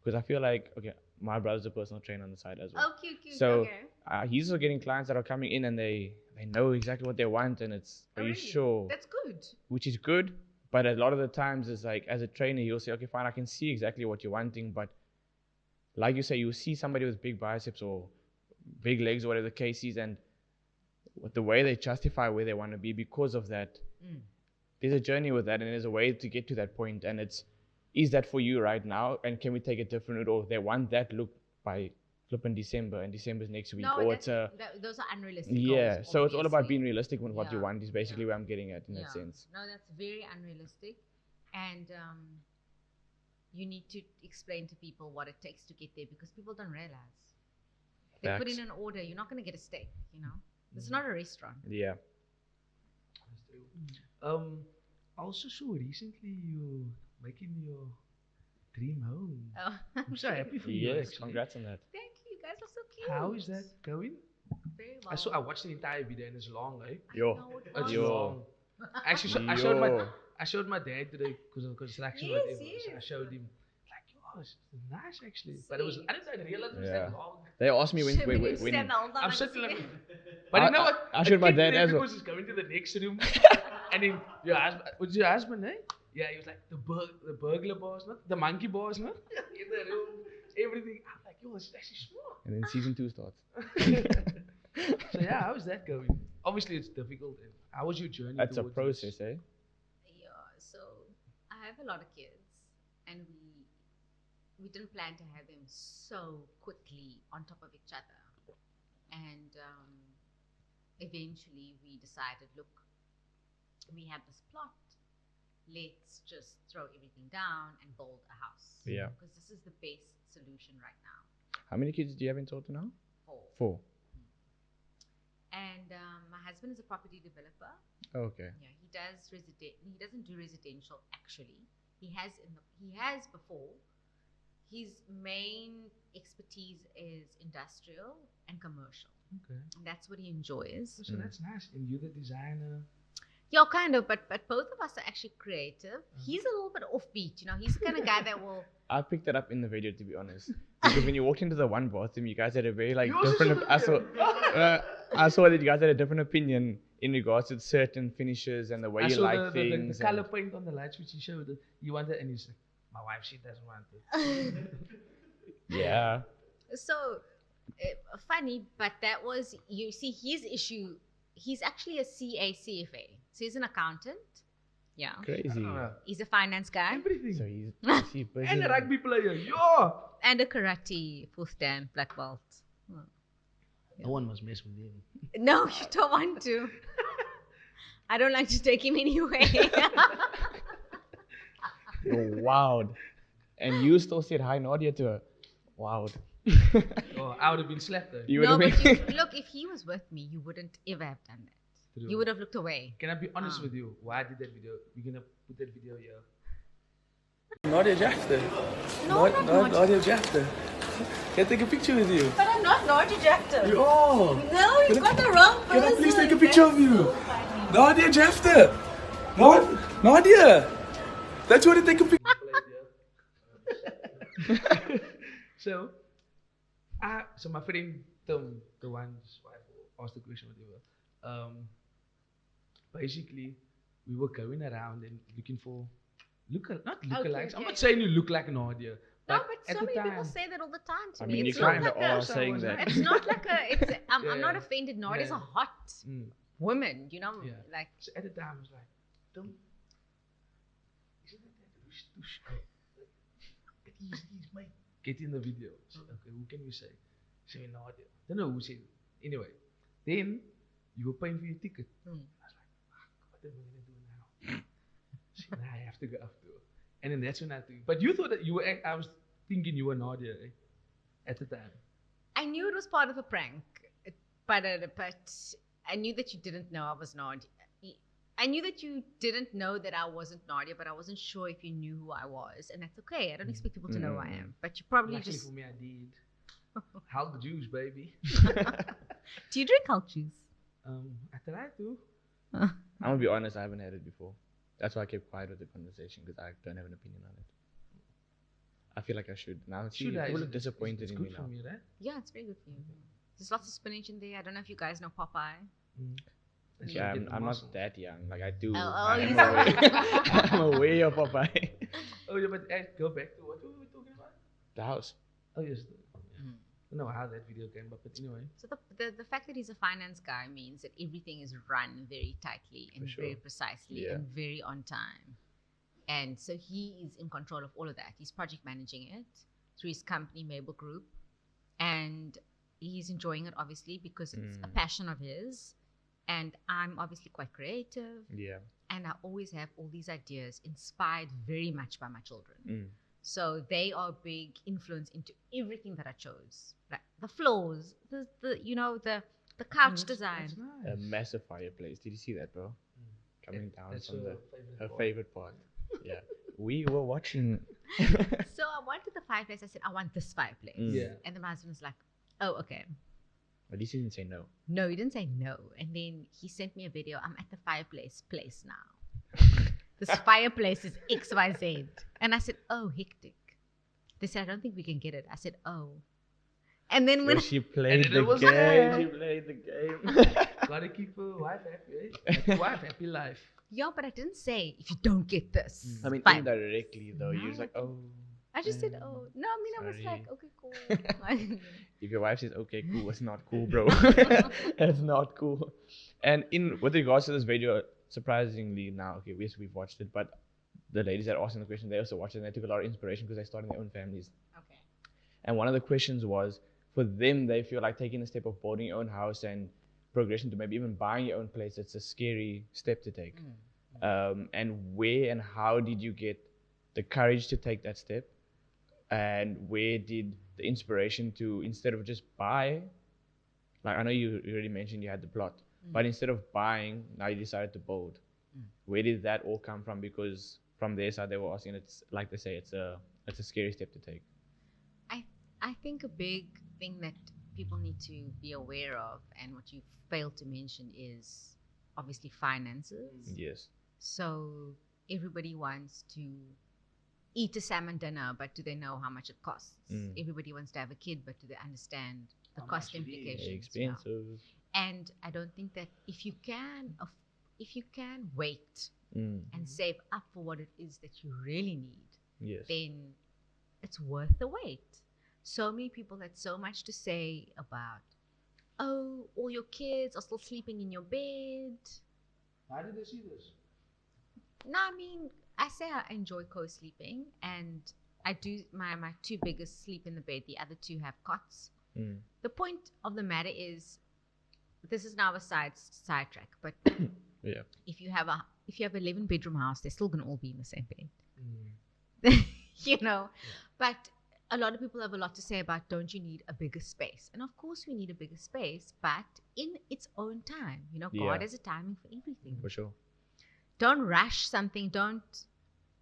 Because I feel like, okay, my brother's a personal trainer on the side as well. Oh, cute. So Okay. he's also getting clients that are coming in and they know exactly what they want, and it's, are you sure? That's good. Which is good, but a lot of the times it's like, as a trainer, you'll say, okay, fine, I can see exactly what you're wanting, but like you say, you see somebody with big biceps or big legs or whatever the case is, and with the way they justify where they want to be because of that, there's a journey with that, and there's a way to get to that point, and is that for you right now, and can we take a different route, or they want that look by flipping December, and December's next week, or it's those are unrealistic yeah goals, so it's all about obviously. being realistic with what you want is basically where I'm getting at in that sense. No, that's very unrealistic, and you need to explain to people what it takes to get there, because people don't realize. They put in an order, you're not going to get a steak, you know. This is not a restaurant. Yeah. Also saw recently you making your dream home. Oh. I'm so happy for you. Yes, actually. congrats on that. Thank you, you guys are so cute. How is that going? Very well. I watched the entire video and it's long, eh? Yo. know it It's was. long. Actually, I showed my dad today because of construction. Yes, whatever. So I yes. showed him. Like, oh, it's nice actually. But it was, I didn't realize it was Yeah. that long. They asked me when I'm sitting like, but you know what? I showed my dad as well. Because he's going to the next room, and then your husband, was your husband, eh? Yeah, he was like the burglar boss, not the monkey boss, no? In the room, everything. I'm like, yo, it's actually smart. And then season 2 starts. So yeah, how is that going? Obviously, it's difficult. And how was your journey? That's a towards process, this? eh? Yeah, so I have a lot of kids, and we didn't plan to have them so quickly on top of each other. And eventually we decided, look, we have this plot, let's just throw everything down and build a house. Yeah. Because this is the best solution right now. How many kids do you have in total now? 4. 4. And my husband is a property developer. Okay. Yeah, he doesn't do residential actually. He has before. His main expertise is industrial and commercial. Okay. And that's what he enjoys. So that's nice. And you're the designer. Yeah, kind of, but both of us are actually creative. He's a little bit offbeat, you know. He's the kind of guy that will. I picked that up in the video, to be honest, because when you walked into the one bathroom, you guys had a very like Yours is different. I saw that you guys had a different opinion in regards to certain finishes and the way I you saw like the things. color paint on the lights which he showed. You wanted, and he's like, my wife, she doesn't want it. Yeah. So funny, but that was, you see, his issue. He's actually a CFA, so he's an accountant. Yeah. Crazy. He's a finance guy. Everything. So he's busy. And a rugby player. Yeah. And a karate fourth dan black belt. Oh. No one must mess with him. No, you don't want to. I don't like to take him anyway. You're wild. And you still said hi, Nadia, to her. Wild. Oh, I would have been slapped though. You would No, have but been. look, if he was with me, you wouldn't ever have done that. True. You would have looked away. Can I be honest with you? Why I did that video? We're gonna put that video here. Nadia Jafter. No, not Nadia. Nadia Jafter. Can I take a picture with you? But I'm not Nadia Jafter. Oh! No, you've got the wrong person. Can I please take a picture of you? Nadia Jafter! Nadia! That's why they take a picture. So my friend Tom, the one's wife, asked the question, whatever. Basically, we were going around and looking for not lookalikes. I'm okay. not saying you look like Nadia. No, But but at so the many time, people say that all the time to I me. mean, you It's not kind like of a, are saying that. it's not like a. It's. I'm not Yeah. offended. Nadia's Yeah. a hot woman. You know, Yeah. like. So at the time, I was like, Tom, isn't it that Rushtush guy? He's my. Get in the video. I said, okay, who can we say? Say Nadia. Don't know who said it. Anyway, then you were paying for your ticket. I was like, fuck, what am I going to do now? So now I have to go after her. And then that's when I think. But you thought that you were, I was thinking you were Nadia at the time. I knew it was part of a prank, but I knew that you didn't know I was Nadia. I knew that you didn't know that I wasn't Nadia, but I wasn't sure if you knew who I was, and that's okay. I don't expect people to know who I am, but you probably Luckily just. for me, I did. Hulk juice, baby. Do you drink Hulk juice? I tried to. I'm gonna be honest, I haven't had it before. That's why I kept quiet with the conversation, because I don't have an opinion on it. I feel like I should. Now Should I? people are It's disappointed in good me for now. me, right? Yeah, it's very good for you. There's lots of spinach in there. I don't know if you guys know Popeye. That's Yeah, why I get the I'm muscle. not that young. Like I do. Oh, I am you aware. I'm aware of Popeye. Oh yeah, but go back to what were we talking about? The house. Oh yes. I don't know how that video came up, but anyway. So the fact that he's a finance guy means that everything is run very tightly and For sure. very precisely Yeah. and very on time. And so he is in control of all of that. He's project managing it through his company, Mabel Group. And he's enjoying it, obviously, because it's a passion of his. And I'm obviously quite creative. Yeah. And I always have all these ideas inspired very much by my children. Mm. So they are a big influence into everything that I chose. Like the floors, the couch design. That's A nice. massive fireplace. Did you see that, bro? Coming down That's from her her part. favorite part. Yeah. We were watching. So I wanted the fireplace. I said, I want this fireplace. Yeah. And then my husband was like, oh, okay. At least he didn't say no. No, he didn't say no. And then he sent me a video. I'm at the fireplace place now. This fireplace is XYZ. And I said, oh, hectic. They said, I don't think we can get it. I said, oh. And then when So she played then the it was game. there. She played the game. Gotta keep a wife happy, eh? Happy wife, happy life. yeah, but I didn't say if you don't get this. I mean, fine. indirectly though, you was No, like, oh. I just said, oh. No, I mean, I was Sorry. like, okay, cool. If your wife says, okay, cool, it's not cool, bro. That's not cool. And with regards to this video, surprisingly now, okay, yes, we've watched it, but the ladies that asked the question, they also watched it and they took a lot of inspiration because they started their own families. Okay. And one of the questions was, for them, they feel like taking the step of building your own house and progression to maybe even buying your own place, it's a scary step to take. And where and how did you get the courage to take that step? And where did the inspiration to, instead of just buy, like I know you already mentioned you had the plot, but instead of buying, now you decided to build. Where did that all come from? Because from their side, they were asking, it's like they say, it's a scary step to take. I think a big thing that people need to be aware of, and what you failed to mention, is obviously finances. Yes. So everybody wants to eat a salmon dinner, but do they know how much it costs? Everybody wants to have a kid, but do they understand the How cost much it is. implications? Very Yeah. expensive. And I don't think that if you can wait and save up for what it is that you really need, Yes. then it's worth the wait. So many people had so much to say about, oh, all your kids are still sleeping in your bed. How did they see this? No, I mean, I say I enjoy co-sleeping, and I do. My two biggest sleep in the bed. The other two have cots. The point of the matter is, this is now a sidetrack, but Yeah. if you have 11-bedroom house, they're still gonna all be in the same bed. But a lot of people have a lot to say about, don't you need a bigger space? And of course we need a bigger space, but in its own time. Yeah. God has a timing for everything. For sure. Don't rush something. Don't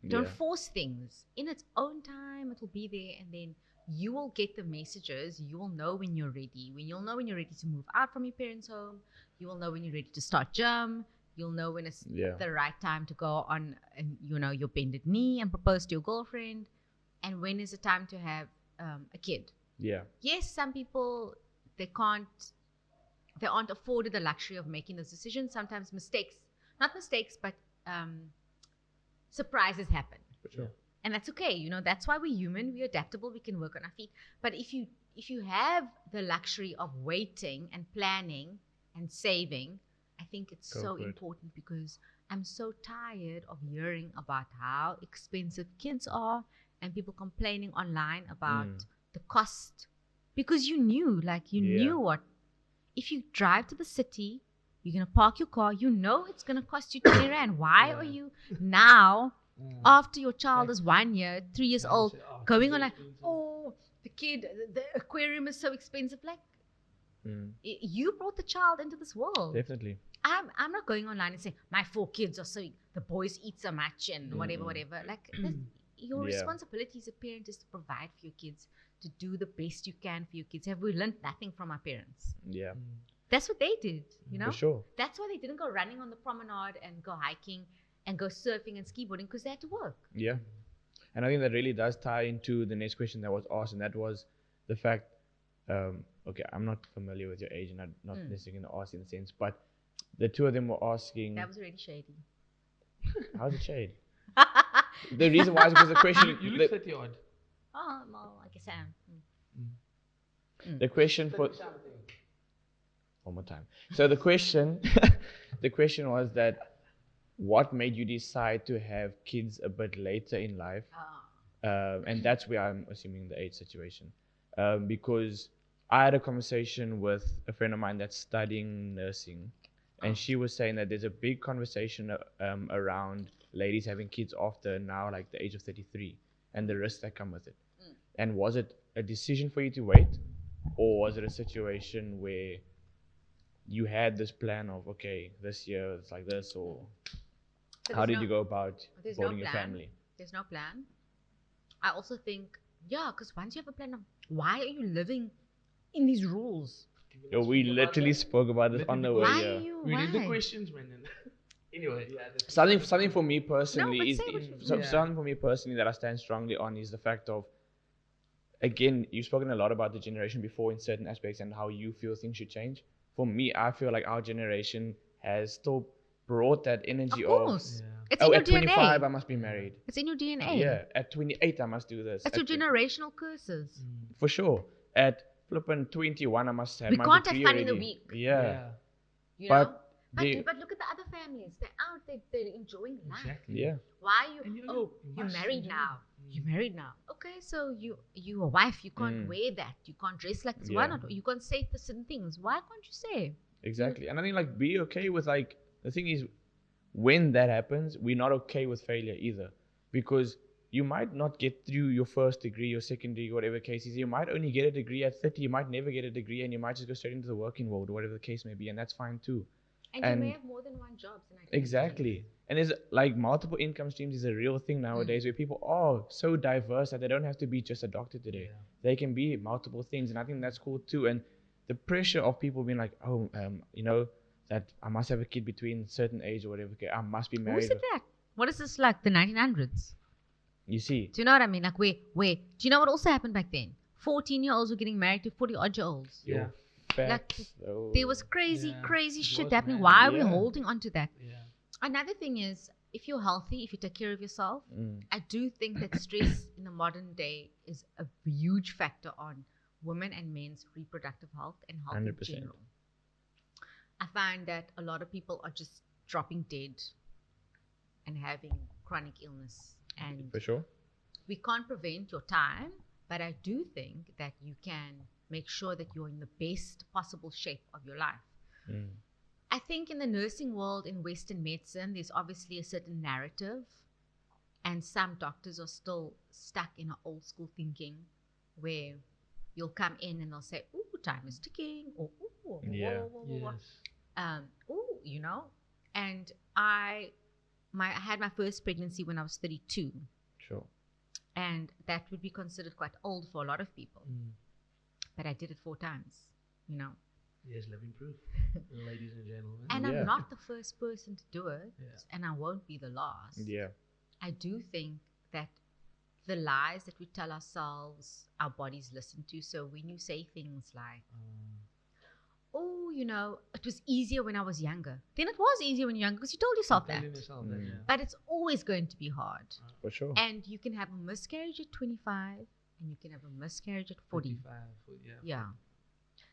Yeah. force things. In its own time, it will be there, and then you will get the messages. You will know when you're ready. You'll know when you're ready to move out from your parents' home. You will know when you're ready to start gym. You'll know when it's Yeah. the right time to go on, and your bended knee and propose to your girlfriend, and when is the time to have a kid. Yeah. Yes, some people they aren't afforded the luxury of making those decisions. Sometimes not mistakes, but surprises happen. For sure. And that's okay. That's why we're human. We're adaptable. We can work on our feet. But if you have the luxury of waiting and planning and saving, I think it's Go so for it. important, because I'm so tired of hearing about how expensive kids are and people complaining online about the cost. Because you knew what. If you drive to the city, you're going to park your car, it's going to cost you 20 Rand. Why are you now, after your child is 1 year, 3 years old, going on like, oh, the aquarium is so expensive? Like, you brought the child into this world. Definitely. I'm not going online and saying, my 4 kids are the boys eat so much and whatever. Like, your responsibility as a parent is to provide for your kids, to do the best you can for your kids. Have we learned nothing from our parents? Yeah. That's what they did, For sure. That's why they didn't go running on the promenade and go hiking and go surfing and skateboarding, because they had to work. Yeah. And I think that really does tie into the next question that was asked, and that was the fact, okay, I'm not familiar with your age, and I'm not necessarily going to ask in a sense, but the two of them were asking. That was already shady. How's it shade? The reason why is because the question. You look 30 odd. Oh, well, I guess I am. The question for. One more time. So the question, the question was that, what made you decide to have kids a bit later in life? And that's where I'm assuming the age situation. Because I had a conversation with a friend of mine that's studying nursing, and she was saying that there's a big conversation around ladies having kids after now, like the age of 33, and the risks that come with it. And was it a decision for you to wait, or was it a situation where you had this plan of, okay, this year it's like this, or So how did you go about there's building no your plan. family? There's no plan. I also think, because once you have a plan of, why are you living in these rules? Yo, we literally spoke about this on the way Why here. are you? We read the why? questions, man. Anyway, Something for me personally but is say what you- something for me personally that I stand strongly on is the fact of, again, you've spoken a lot about the generation before in certain aspects and how you feel things should change. For me, I feel like our generation has still brought that energy Of course. It's oh, in your at 25 DNA. I must be married. It's in your DNA. Yeah, at 28 I must do this. It's your At tw- generational curses. For sure. At flipping 21 I must have We my can't have degree fun in the already. week. Yeah. You But know? they- But look at the other families. They're out. They're enjoying life. Exactly. Yeah. Why are And you? you You're must married enjoy now. it. You're married now. Okay, so you a wife. You can't wear that. You can't dress like this. Why Yeah. not? You can't say certain things. Why can't you say? Exactly. And I think like be okay with like the thing is when that happens, we're not okay with failure either. Because you might not get through your first degree, your second degree, whatever the case is. You might only get a degree at 30, you might never get a degree, and you might just go straight into the working world or whatever the case may be, and that's fine too. And, And- you may have more than one job. Exactly. And there's like multiple income streams is a real thing nowadays where people are so diverse that they don't have to be just a doctor today. They can be multiple things, and I think that's cool too. And the pressure of people being like, oh, that I must have a kid between certain age or whatever. Okay, I must be Who married. said that? What is this like? The 1900s? You see, Do you know what I mean? Like, where? Do you know what also happened back then? 14-year-olds were getting married to 40-odd-year-olds. Yeah. facts. Oh. There was crazy It shit was happening. mad. Why are we Yeah. holding on to that? Yeah. Another thing is, if you're healthy, if you take care of yourself, Mm. I do think that stress in the modern day is a huge factor on women and men's reproductive health and health 100%. in general. I find that a lot of people are just dropping dead and having chronic illness. And For sure. we can't prevent your time, but I do think that you can make sure that you're in the best possible shape of your life. Mm. I think in the nursing world, in Western medicine, there's obviously a certain narrative, and some doctors are still stuck in an old school thinking where you'll come in and they'll say, "Ooh, time is ticking," or "Ooh, Yeah. Yes. ooh, you know." And I had my first pregnancy when I was 32, Sure. and that would be considered quite old for a lot of people. Mm. But I did it 4 times, you know. Yes, living proof, ladies and gentlemen. And Yeah. I'm not the first person to do it, Yeah. and I won't be the last. Yeah. I do think that the lies that we tell ourselves, our bodies listen to. So when you say things like, oh, it was easier when I was younger, then it was easier when you're younger because you told yourself that. Telling yourself that, yeah. But it's always going to be hard. For sure. And you can have a miscarriage at 25 and you can have a miscarriage at 40. 45, yeah. Yeah.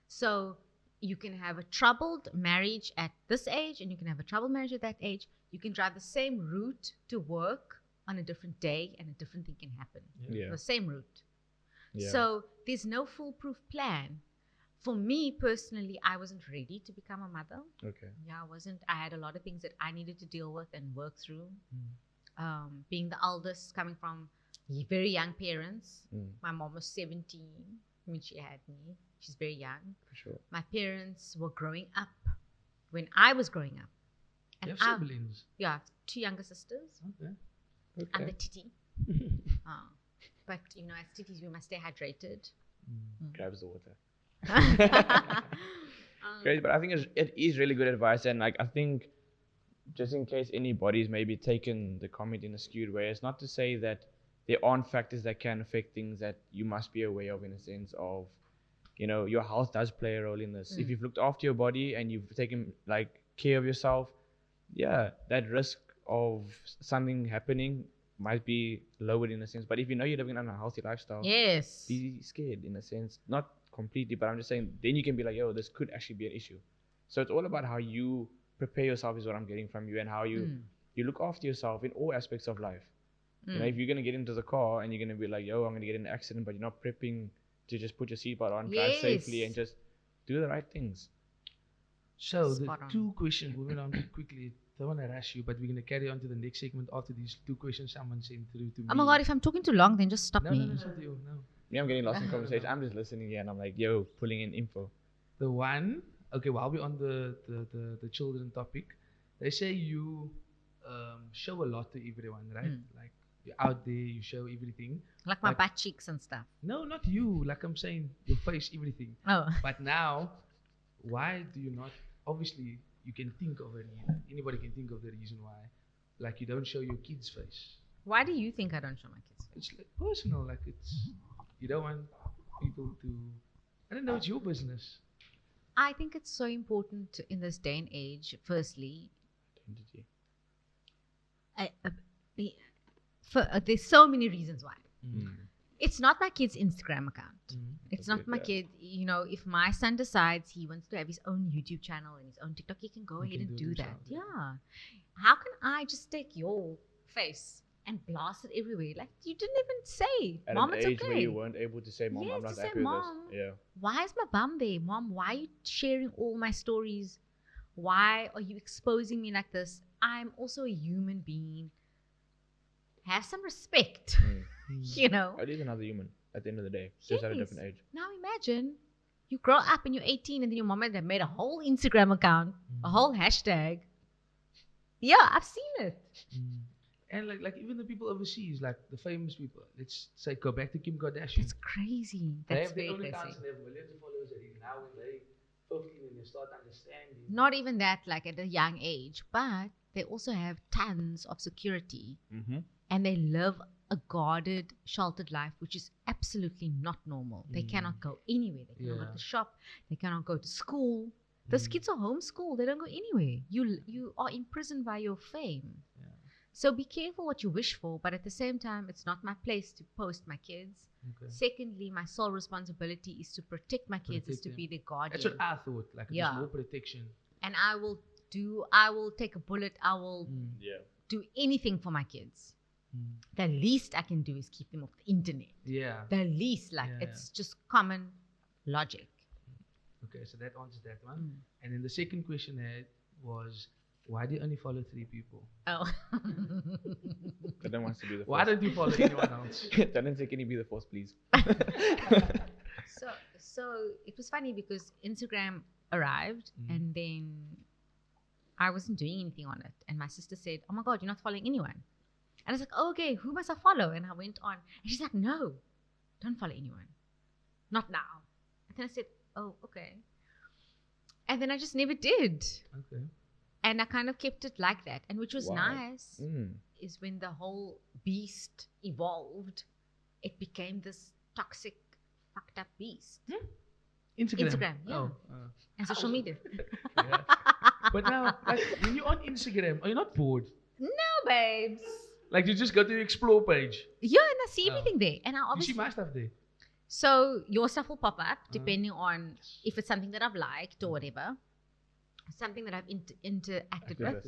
So you can have a troubled marriage at this age and you can have a troubled marriage at that age. You can drive the same route to work on a different day and a different thing can happen. Yeah. The same route. Yeah. So there's no foolproof plan. For me personally, I wasn't ready to become a mother. Okay. Yeah, I wasn't. I had a lot of things that I needed to deal with and work through. Being the eldest, coming from very young parents. My mom was 17 when she had me. She's very young. For sure. My parents were growing up when I was growing up. You And have siblings? yeah, 2 younger sisters. Okay. I'm the titty. But, as titties, we must stay hydrated. Grabs the water. Great, but I think it is really good advice, and like I think just in case anybody's maybe taken the comment in a skewed way, it's not to say that there aren't factors that can affect things that you must be aware of, in a sense of, your health does play a role in this. If you've looked after your body and you've taken like care of yourself, yeah, that risk of something happening might be lowered in a sense. But if you're living on a healthy lifestyle, Yes. be scared in a sense, not completely, but I'm just saying, then you can be like, yo, this could actually be an issue. So it's all about how you prepare yourself is what I'm getting from you, and how you look after yourself in all aspects of life. If you're going to get into the car and you're going to be like, yo, I'm going to get in an accident, but you're not prepping to just put your seatbelt on, drive safely, and just do the right things. So Spot the on. 2 questions, moving on quickly. Don't want to rush you, but we're going to carry on to the next segment after these 2 questions someone sent through to me. Oh my God, if I'm talking too long, then just stop No, me. no, no, it's not you, no. Yeah, I'm getting lost in conversation. I'm just listening here and I'm like, yo, pulling in info. The one, okay, while we're on the children topic, they say you show a lot to everyone, right? Like you're out there, you show everything. Like my But- butt cheeks and stuff. No, not you. Like I'm saying, your face, everything. Oh. But now, why do you not? Obviously, you can think of a reason. Anybody can think of the reason why. Like you don't show your kid's face. Why do you think I don't show my kids? It's like personal. Like it's you don't want people to. I don't know. It's your business. I think it's so important in this day and age. Firstly, Identity. there's so many reasons why. Mm. It's not my kid's Instagram account. It's Okay, not my yeah. kid. If my son decides he wants to have his own YouTube channel and his own TikTok, he can go He ahead can and do do it that. himself, Yeah. How can I just take your face and blast it everywhere? Like, you didn't even say, At Mom, an it's age where okay. you weren't able to say, Mom, Yes, I'm not to say, happy with Mom. this. Yeah. Why is my bum there? Mom, why are you sharing all my stories? Why are you exposing me like this? I'm also a human being. Have some respect, It is another human at the end of the day, just at a different age. Now imagine you grow up and you're 18 and then your mom had made a whole Instagram account, a whole hashtag. Yeah, I've seen it. And like even the people overseas, like the famous people. Let's say go back to Kim Kardashian. It's crazy. They That's have their very own crazy. accounts and they have millions of followers already. Now when they 15 and they start understanding. Not even that, like at a young age, but they also have tons of security Mm-hmm. and they live a guarded, sheltered life, which is absolutely not normal. They cannot go anywhere. They cannot go Yeah. to the shop. They cannot go to school. Those kids are homeschooled. They don't go anywhere. You are imprisoned by your fame. Yeah. So be careful what you wish for, but at the same time, it's not my place to post my kids. Okay. Secondly, my sole responsibility is to protect my kids, is Protect to them. be their guardian. That's what I thought. Like Yeah. there's more protection. And I will take a bullet. I will Yeah. do anything for my kids. The least I can do is keep them off the internet. Yeah. The least, like, Yeah, it's just common logic. Okay, so that answers that one. And then the second question I had was, why do you only follow 3 people? Oh. That wants to be the first. Why don't you follow anyone else? Don't say, can you be the first, please? So it was funny because Instagram arrived and then I wasn't doing anything on it. And my sister said, oh my God, you're not following anyone. And I was like, oh, okay, who must I follow? And I went on. And she's like, no, don't follow anyone. Not now. And then I said, oh, okay. And then I just never did. Okay. And I kind of kept it like that. And which was Wow. nice Mm. is when the whole beast evolved, it became this toxic, fucked up beast. Instagram, yeah. Oh, And social media. yeah. But now, like, when you're on Instagram, are you not bored? No, babes. Like, you just go to the explore page. Yeah, and I see Oh. everything there. And I You obviously see my stuff there. So your stuff will pop up depending on if it's something that I've liked or whatever, something that I've interacted with.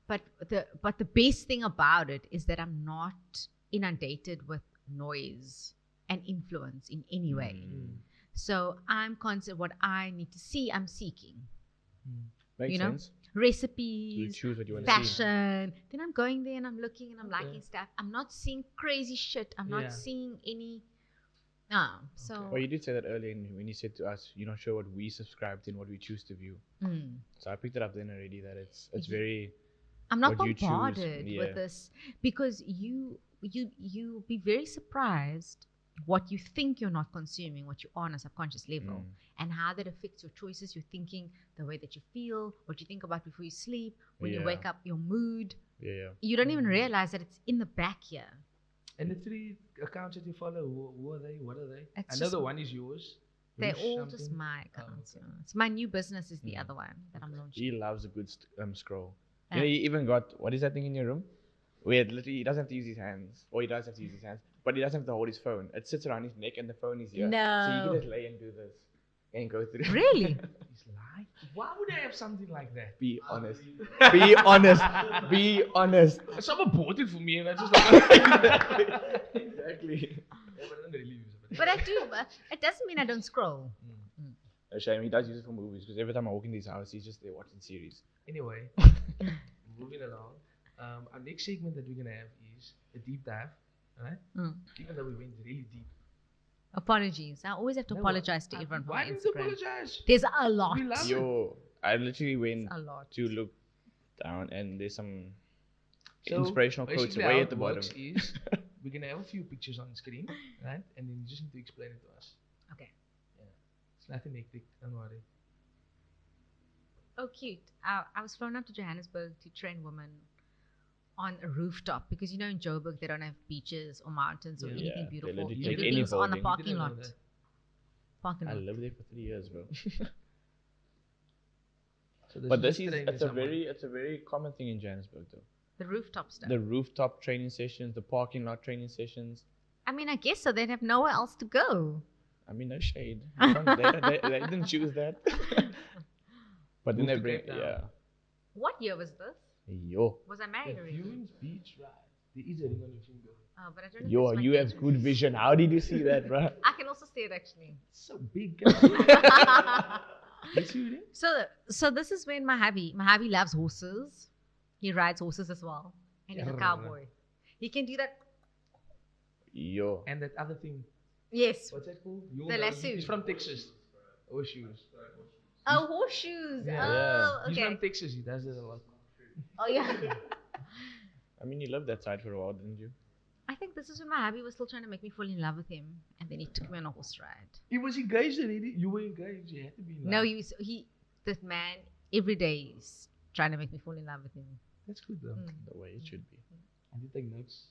But the best thing about it is that I'm not inundated with noise and influence in any way. So I'm constant. What I need to see, I'm seeking. Makes You know? sense. You Recipes, choose what you want to see. fashion. Then I'm going there and I'm looking and I'm Okay. liking stuff. I'm not seeing crazy shit. I'm Yeah. not seeing any. So Well, you did say that earlier when you said to us, you're not sure what we subscribe to and what we choose to view. So I picked it up then already that it's very I'm not what you choose, bombarded yeah. with this because you be very surprised what you think you're not consuming, what you are on a subconscious level, and how that affects your choices, your thinking, the way that you feel, what you think about before you sleep, when you Yeah. wake up, your mood. yeah. You don't even realize that it's in the back here. And the 3 accounts that you follow, who are they? What are they? It's I know just- the one is yours. They're Rush all just something. my Oh, accounts. okay. Yeah. So my new business is the other one that I'm launching. He loves a good scroll. Yeah. You know, he even got what is that thing in your room? Where literally he doesn't have to use his hands, or he does have to use his hands, but he doesn't have to hold his phone. It sits around his neck, and the phone is here. So you No. can just lay and do this, and go through. Really? He's like, why would I have something like that? Be honest. Be honest. Be honest. Someone bought it for me and I just like, Exactly. Yeah, but I don't really use it. But I do. But it doesn't mean I don't scroll. A shame he does use it for movies because every time I walk into his house, he's just there watching series. Anyway, moving along. Our next segment that we're gonna have is a deep dive, right? Even though we went really deep. Apologies. I always have to No, apologize to everyone for Why my didn't you Instagram. apologize? There's a lot. We love it. Yo, I literally went A lot. to look down, and there's some So, inspirational quotes basically way how at the it bottom. works is we're gonna have a few pictures on the screen, right? And then you just need to explain it to us. Okay. It's nothing hectic, don't worry. Oh, cute. I was flown up to Johannesburg to train women on a rooftop because you know in Joburg they don't have beaches or mountains or Yeah. anything Yeah, they beautiful. let you take any Everything's on a building. parking Didn't know lot. that. Parking I lot. lived there for 3 years, bro. So But this just is training someone. it's a very common thing in Johannesburg though. The rooftop stuff. The rooftop training sessions, the parking lot training sessions. I mean, I guess so. They'd have nowhere else to go. I mean, no shade. They didn't choose that. But then Moved they to bring, Cape Town. yeah. What year was this? Yo, Was I married The already? Viewings Beach Ride. There is a ring on your finger. Oh, but I don't know. if yo, it's my you have engagement. good vision. How did you see that, bro? I can also see it actually. It's so big. Guys. You see it? So this is when my hubby loves horses. He rides horses as well, and he's a Yeah. cowboy. He can do that. Yo. And that other thing. Yes. What's that called? You The know, lasso. He's from Texas. Horseshoes. Oh, horseshoes. Yeah. Oh, He's okay. from Texas. He does it a lot. Oh, yeah. I mean, you lived that side for a while, didn't you? I think this is when my hubby was still trying to make me fall in love with him, and then he took me on a horse ride. He was engaged already. You were engaged. You had to be in love. No, that man, every day is trying to make me fall in love with him. That's good though. The way it should be. I did take notes.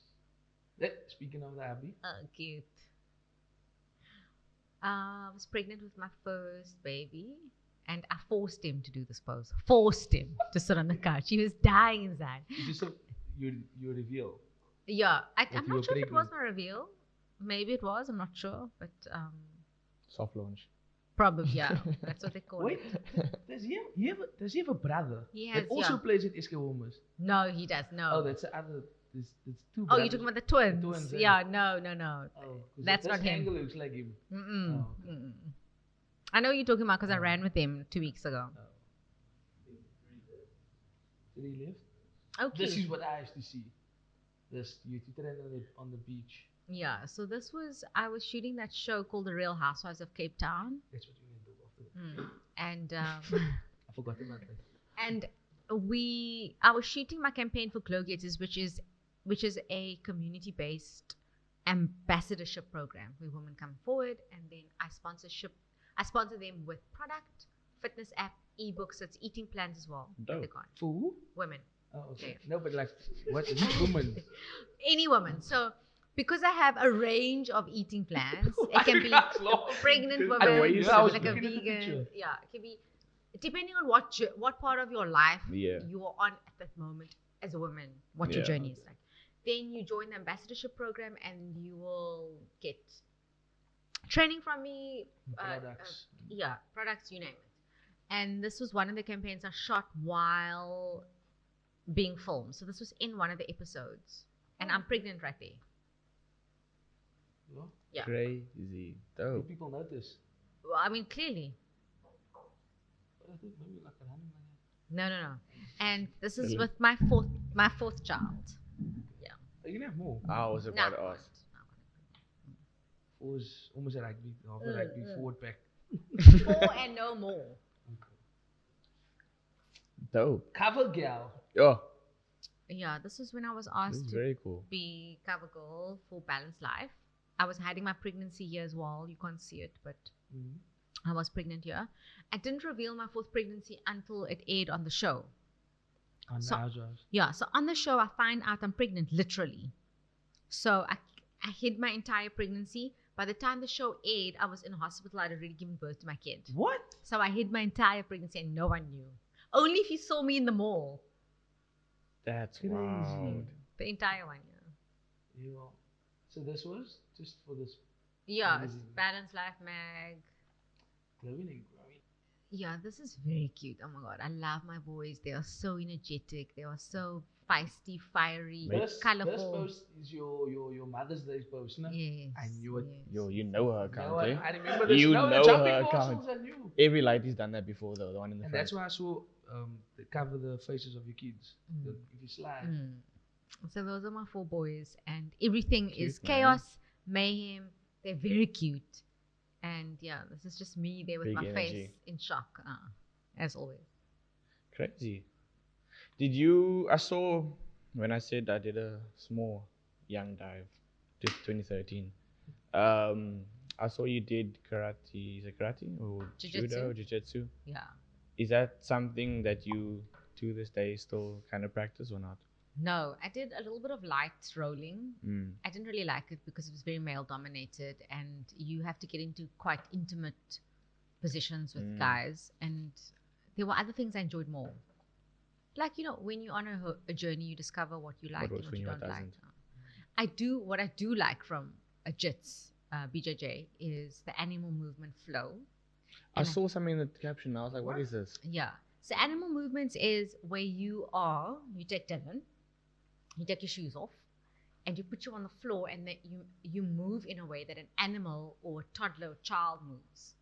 Speaking of the hubby. Oh, cute. I was pregnant with my first baby, and I forced him to do this pose. Forced him to sit on the couch. He was dying inside. Is this your reveal? Yeah, I'm you were not sure if it was pregnant. my reveal. Maybe it was. I'm not sure, but Soft launch. probably yeah. That's what they call Wait, it. does he have a brother? He that has, also yeah. plays at SK Wilmers. No, he does. No. Oh, that's the other. There's two. Oh, brothers. you're talking about the twins? twins, eh? Yeah. No. Oh, 'cause That's this not him. angle looks like him. Mm-mm. Oh, okay. Mm-mm. I know you're talking about because I ran with him 2 weeks ago. Did he live? Okay. This is what I used to see. This you train on the beach. Yeah. So I was shooting that show called The Real Housewives of Cape Town, That's what you need to do after. and I forgot about that. and I was shooting my campaign for Glow Getters, which is a community-based ambassadorship program where women come forward and then I sponsorship I sponsor them with product, fitness app, ebooks. So it's eating plans as well. That they Dope. got. For who? Women. Oh, okay. Okay. No, but like, what? Which woman? Any woman. So because I have a range of eating plans, it can be pregnant women, I was like a looking at the vegan. picture. Yeah, it can be depending on what part of your life Yeah. you are on at that moment as a woman, what your Yeah. journey is like. Then you join the ambassadorship program and you will get training from me. Products. Yeah, products, you name it. And this was one of the campaigns I shot while being filmed. So this was in one of the episodes. And I'm pregnant right there. Well, Yeah. Crazy. do Dope. people notice? Well, I mean, clearly. But I think maybe like a running like No. And this is Really? with my fourth child. that. Are you gonna have more? I was about to ask. Four is almost a rugby, half a rugby forward pack. 4 and no more. Dope. Cover girl. Oh, Yeah, this is when I was this asked is to very cool. be cover girl for Balanced Life. I was hiding my pregnancy here as well. You can't see it, but Mm-hmm. I was pregnant here. I didn't reveal my fourth pregnancy until it aired on the show. On So- the Housewives. Yeah, so on the show, I find out I'm pregnant, literally. So I hid my entire pregnancy. By the time the show aired, I was in hospital. I'd already given birth to my kid. What? So I hid my entire pregnancy and no one knew. Only if you saw me in the mall. That's Crazy. wild. The entire one, yeah. Yeah. So this was just for this Yeah, it's Amazing. Balanced Life Mag. glowing and growing. Yeah, this is very cute. Oh my god, I love my boys. They are so energetic. They are so feisty, fiery, This colorful. post is your Mother's Day post, no? Yes. I knew it. yes. Yo, you know her No, account, eh? I remember this. You no, know the jumping her castles, account. I knew. Every lighty's done that before, though. The one in the And front. that's why I saw the cover the faces of your kids. If you slide. Mm. So those are my 4 boys, and everything is Cute, man. chaos, mayhem. They're very cute, and yeah, this is just me there with Big my face energy. in shock, as always. Crazy. Did you? I saw when I said I did a small young dive to 2013. I saw you did karate. Is it karate or judo, Jiu-jitsu. jiu-jitsu? Yeah. Is that something that you to this day still kind of practice or not? No, I did a little bit of light rolling. Mm. I didn't really like it because it was very male dominated, and you have to get into quite intimate positions with guys. And there were other things I enjoyed more. Like, you know, when you're on a journey, you discover what you like works and what for you you, what don't like. doesn't. What I do like from a JITS, BJJ, is the animal movement flow. I And saw something in the caption. I was like, what is this? Yeah. So animal movements is where you take Dylan, you take your shoes off, and you put you on the floor, and that you move in a way that an animal or a toddler or child moves.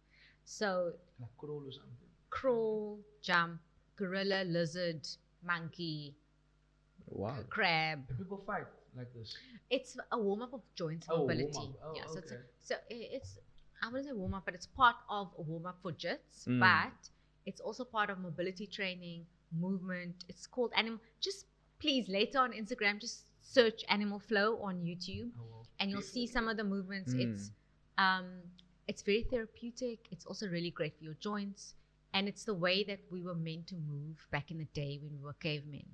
So Like crawl or something. crawl, jump, gorilla, lizard, monkey, Wow. crab. And people fight like this. It's a warm up of joint Oh, mobility. warm-up. Oh, yeah, okay. it's I wouldn't say warm up, but it's part of a warm up for JITS, Mm. but it's also part of mobility training, movement. It's called animal. Just please later on Instagram, just search animal flow on YouTube, Oh, well. and you'll see some of the movements. Mm. It's very therapeutic. It's also really great for your joints, and it's the way that we were meant to move back in the day when we were cavemen,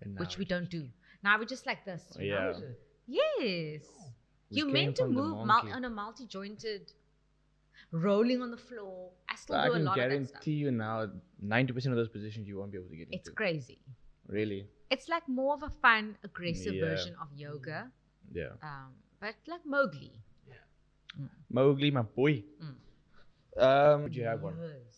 And which now we don't do. Now we're just like this. you know? Yeah. How is it? Yes. We You're came meant to from the move monkey. on a multi-jointed, rolling on the floor. I still I do a can lot of that stuff. guarantee you now, 90% of those positions you won't be able to get It's into. crazy. Really? It's like more of a fun, aggressive Yeah. version of yoga, Yeah. but like Mowgli. Mowgli, my boy. Mm. Would you have one?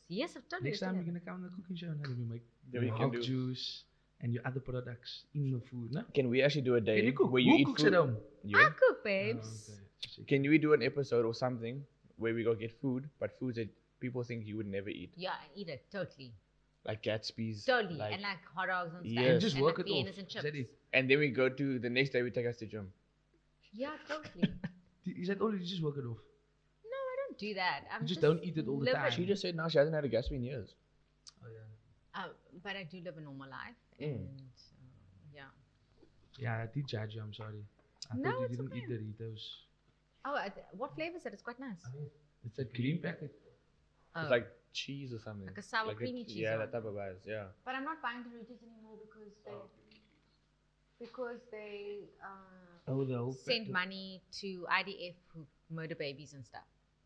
Yes, I've done it. Next time you're gonna come on the cooking show and then we make Yeah, we your can hog do. juice and your other products in the food, no? Can we actually do a day Can you cook? where you Who eat cooks food? at home? You? I cook, Oh, babes. okay. Can we do an episode or something where we go get food, but foods that people think you would never eat, Yeah, I eat it totally, like Gatsby's? totally, like- and like hot dogs and stuff. Yes. And just and work like it off. Viennas and Is chips. that it? And then we go to the next day. We take us to gym. Yeah, totally. Is that all? You just work it off. No, I don't do that. I'm just don't eat it all the living. time. She just said now she hasn't had a Gatsby in years. Oh yeah. But I do live a normal life, Mm. and yeah. Yeah, I did judge you. I'm sorry. I No, thought you it's didn't eat okay. Doritos. Oh, what flavor is it? It's quite nice. It's that green packet. It's like cheese or something. Like a sour creamy cheese Yeah, one. that type of guys. Yeah. But I'm not buying Doritos anymore because they Oh, the whole send money to IDF who murder babies and stuff.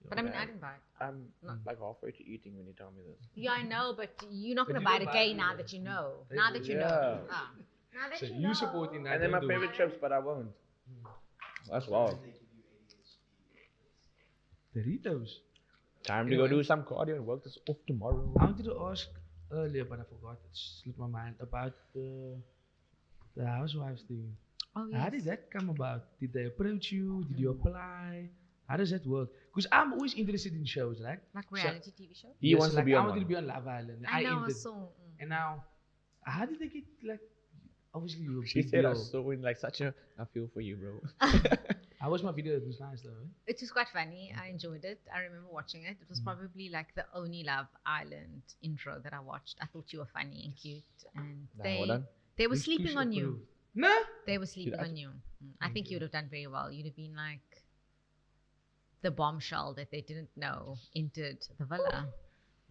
But I mean, I didn't buy it. I'm No. like halfway to eating when you tell me this. Yeah, I know, but you're not But going you to buy don't it buy it again now either. that you know. They Now do. that you Yeah. know. Now that So you you know. supporting that? And then my don't do favorite it. chips, but I won't. That's wild. Doritos. Time to go do some cardio and work this off tomorrow. I wanted to ask earlier, but I forgot. It slipped my mind about the Housewives thing. Oh, yes. How did that come about? Did they approach you? Did you apply? How does that work? Because I'm always interested in shows, right? Like reality TV show? He wants to be I on wanted to one. be on Love Island. I know, I entered. saw. And now, how did they get like? Obviously, you were a She big said I deal. saw in like such a. I feel for you, bro. How was my video? It was nice though. Eh? It was quite funny. I enjoyed it. I remember watching it. It was probably like the only Love Island intro that I watched. I thought you were funny and cute, and Well done. they were Rushtush sleeping on you. approved. No. They were sleeping I- on you. I think you would have done very well. You'd have been like the bombshell that they didn't know entered the villa.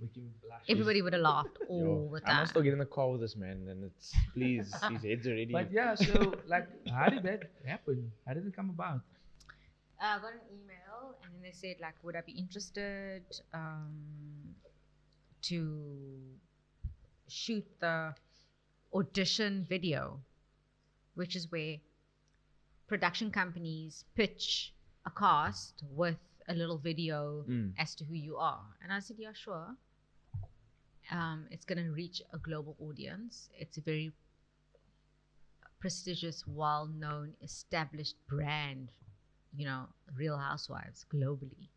Making me blush. Everybody would have laughed all the I time. must still get in the car with this man, and it's please his head's already. But yeah, so like, how did that happen? How did it come about? I got an email and then they said like, would I be interested to shoot the audition video, which is where production companies pitch a cast with a little video as to who you are. And I said, yeah, sure. It's going to reach a global audience. It's a very prestigious, well-known, established brand, you know, Real Housewives globally.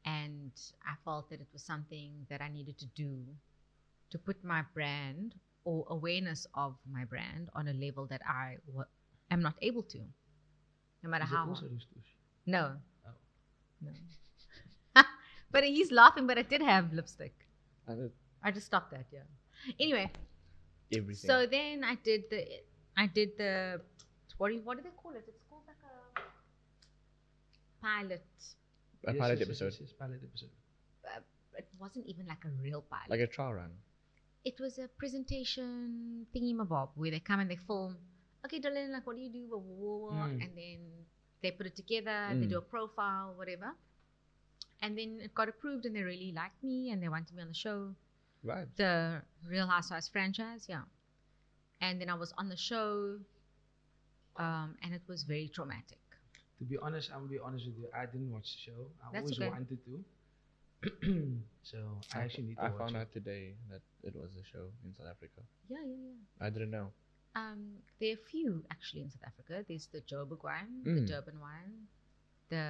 And I felt that it was something that I needed to do to put my brand or awareness of my brand on a level that I am not able to, no matter Is it how. also Rushtush? No. Oh. No. But he's laughing, but I did have lipstick. And I just stopped that, yeah. Anyway, everything. so then I did the what do they call it? It's called like a pilot. a pilot episode, Yes, pilot episode. It wasn't even like a real pilot. like a trial run. It was a presentation thingy-mabob where they come and they film. Okay, Dylan, like, what do you do? Blah, blah, blah, and then they put it together. They do a profile, whatever. And then it got approved, and they really liked me, and they wanted me on the show. Right. The Real Housewives franchise, yeah. And then I was on the show, and it was very traumatic. To be honest, I'm gonna be honest with you. I didn't watch the show. I That's always okay. wanted to. So I actually need to I watch found it. out today that it was a show in South Africa. Yeah, yeah, yeah. I didn't know. There are a few actually in South Africa. There's the Joburg one, the Mm. Durban one, the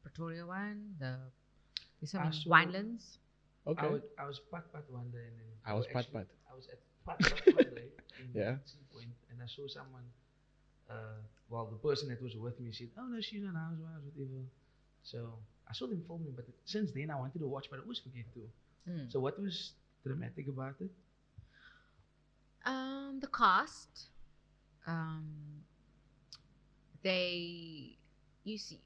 Pretoria one, there's so I many saw- Winelands. Okay. I was pat one day and then I was actually- pat. I was at pat one day in Yeah. Sea Point, and I saw someone. Well, the person that was with me said, "Oh no, she's on Housewives, whatever." So I saw them filming, but since then I wanted to watch, but I always forget to. Mm. So what was dramatic about it? The cast, you see,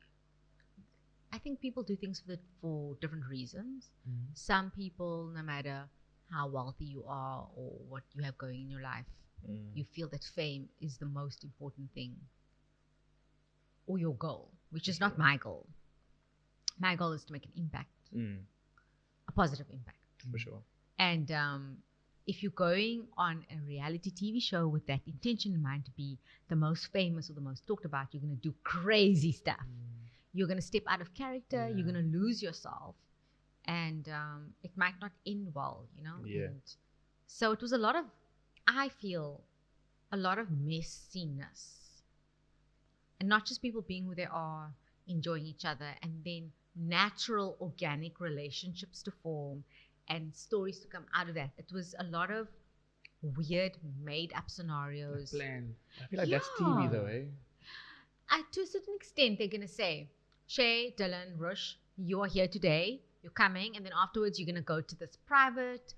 I think people do things for different reasons. Some people, no matter how wealthy you are or what you have going in your life, you feel that fame is the most important thing or your goal, which is not my goal. My goal is to make an impact, a positive impact. For sure. And if you're going on a reality TV show with that intention in mind to be the most famous or the most talked about, you're going to do crazy stuff. You're going to step out of character. Yeah. You're going to lose yourself. And it might not end well, you know? Yeah. And so it was I feel, a lot of messiness. And not just people being who they are, enjoying each other, and then natural, organic relationships to form and stories to come out of that. It was a lot of weird, made-up scenarios. Plan. I feel like that's TV though, eh? To a certain extent, they're going to say, Shay, Dylan, Rush, you are here today. You're coming, and then afterwards you're going to go to this private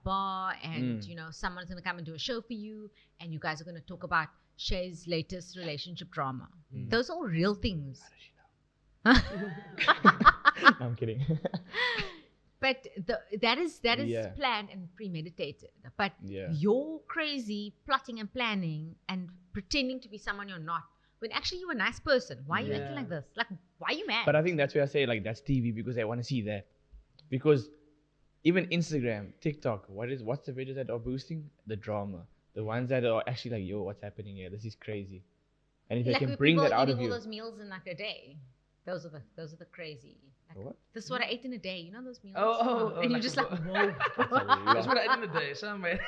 bar, and you know someone's going to come and do a show for you, and you guys are going to talk about Shay's latest relationship drama. Those are all real things. No, I'm kidding. But that is Yeah. planned and premeditated. But Yeah. you're crazy plotting and planning and pretending to be someone you're not. When actually you're a nice person. Why are you acting Yeah. like this? Like, why are you mad? But I think that's where I say like that's TV because I want to see that. Because even Instagram, TikTok, what's the videos that are boosting? The drama. The ones that are actually like, yo, what's happening here? This is crazy. And if I like can with bring people that out eating of all you. those meals in like a day. Those are the crazy. Like, What? this is what I ate in a day. You know those meals? Oh, and you're like just a like, bo- whoa. That's what I did in the day. So man.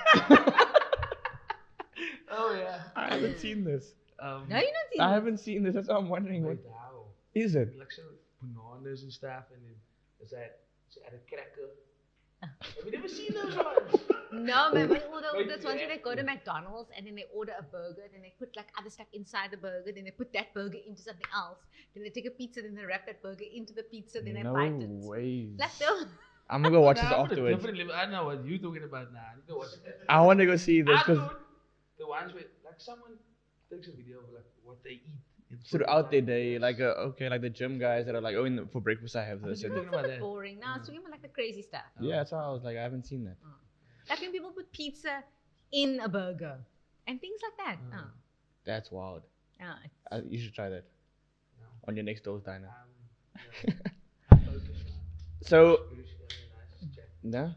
Oh yeah. I haven't seen this. No, you're not seeing I this. haven't seen this. That's why I'm wondering what Wait, how? is it? Like some bananas and stuff, and then there's add a cracker. Have you never seen those ones? No, man, but Wait, that's ones where yeah. they go to McDonald's and then they order a burger, then they put like other stuff inside the burger, then they put that burger into something else, then they take a pizza, then they wrap that burger into the pizza, then they No bite it. ways. Like those. I'm gonna go watch Nah, this I'm on a afterwards. different level. I don't know what you're talking about now. I need to watch that. I want to go see this I because don't. The ones where like someone takes a video of like what they eat. in throughout their food, day, like like the gym guys that are like, oh, for breakfast I have this. You're And talking It's a about bit that. boring. Now it's talking about like the crazy stuff. yeah, that's why I was like, I haven't seen that. Like when people put pizza in a burger and things like that. Mm. That's wild. It's, You should try that No. on your next door's diner. I'm focused. So, Nice chat. no,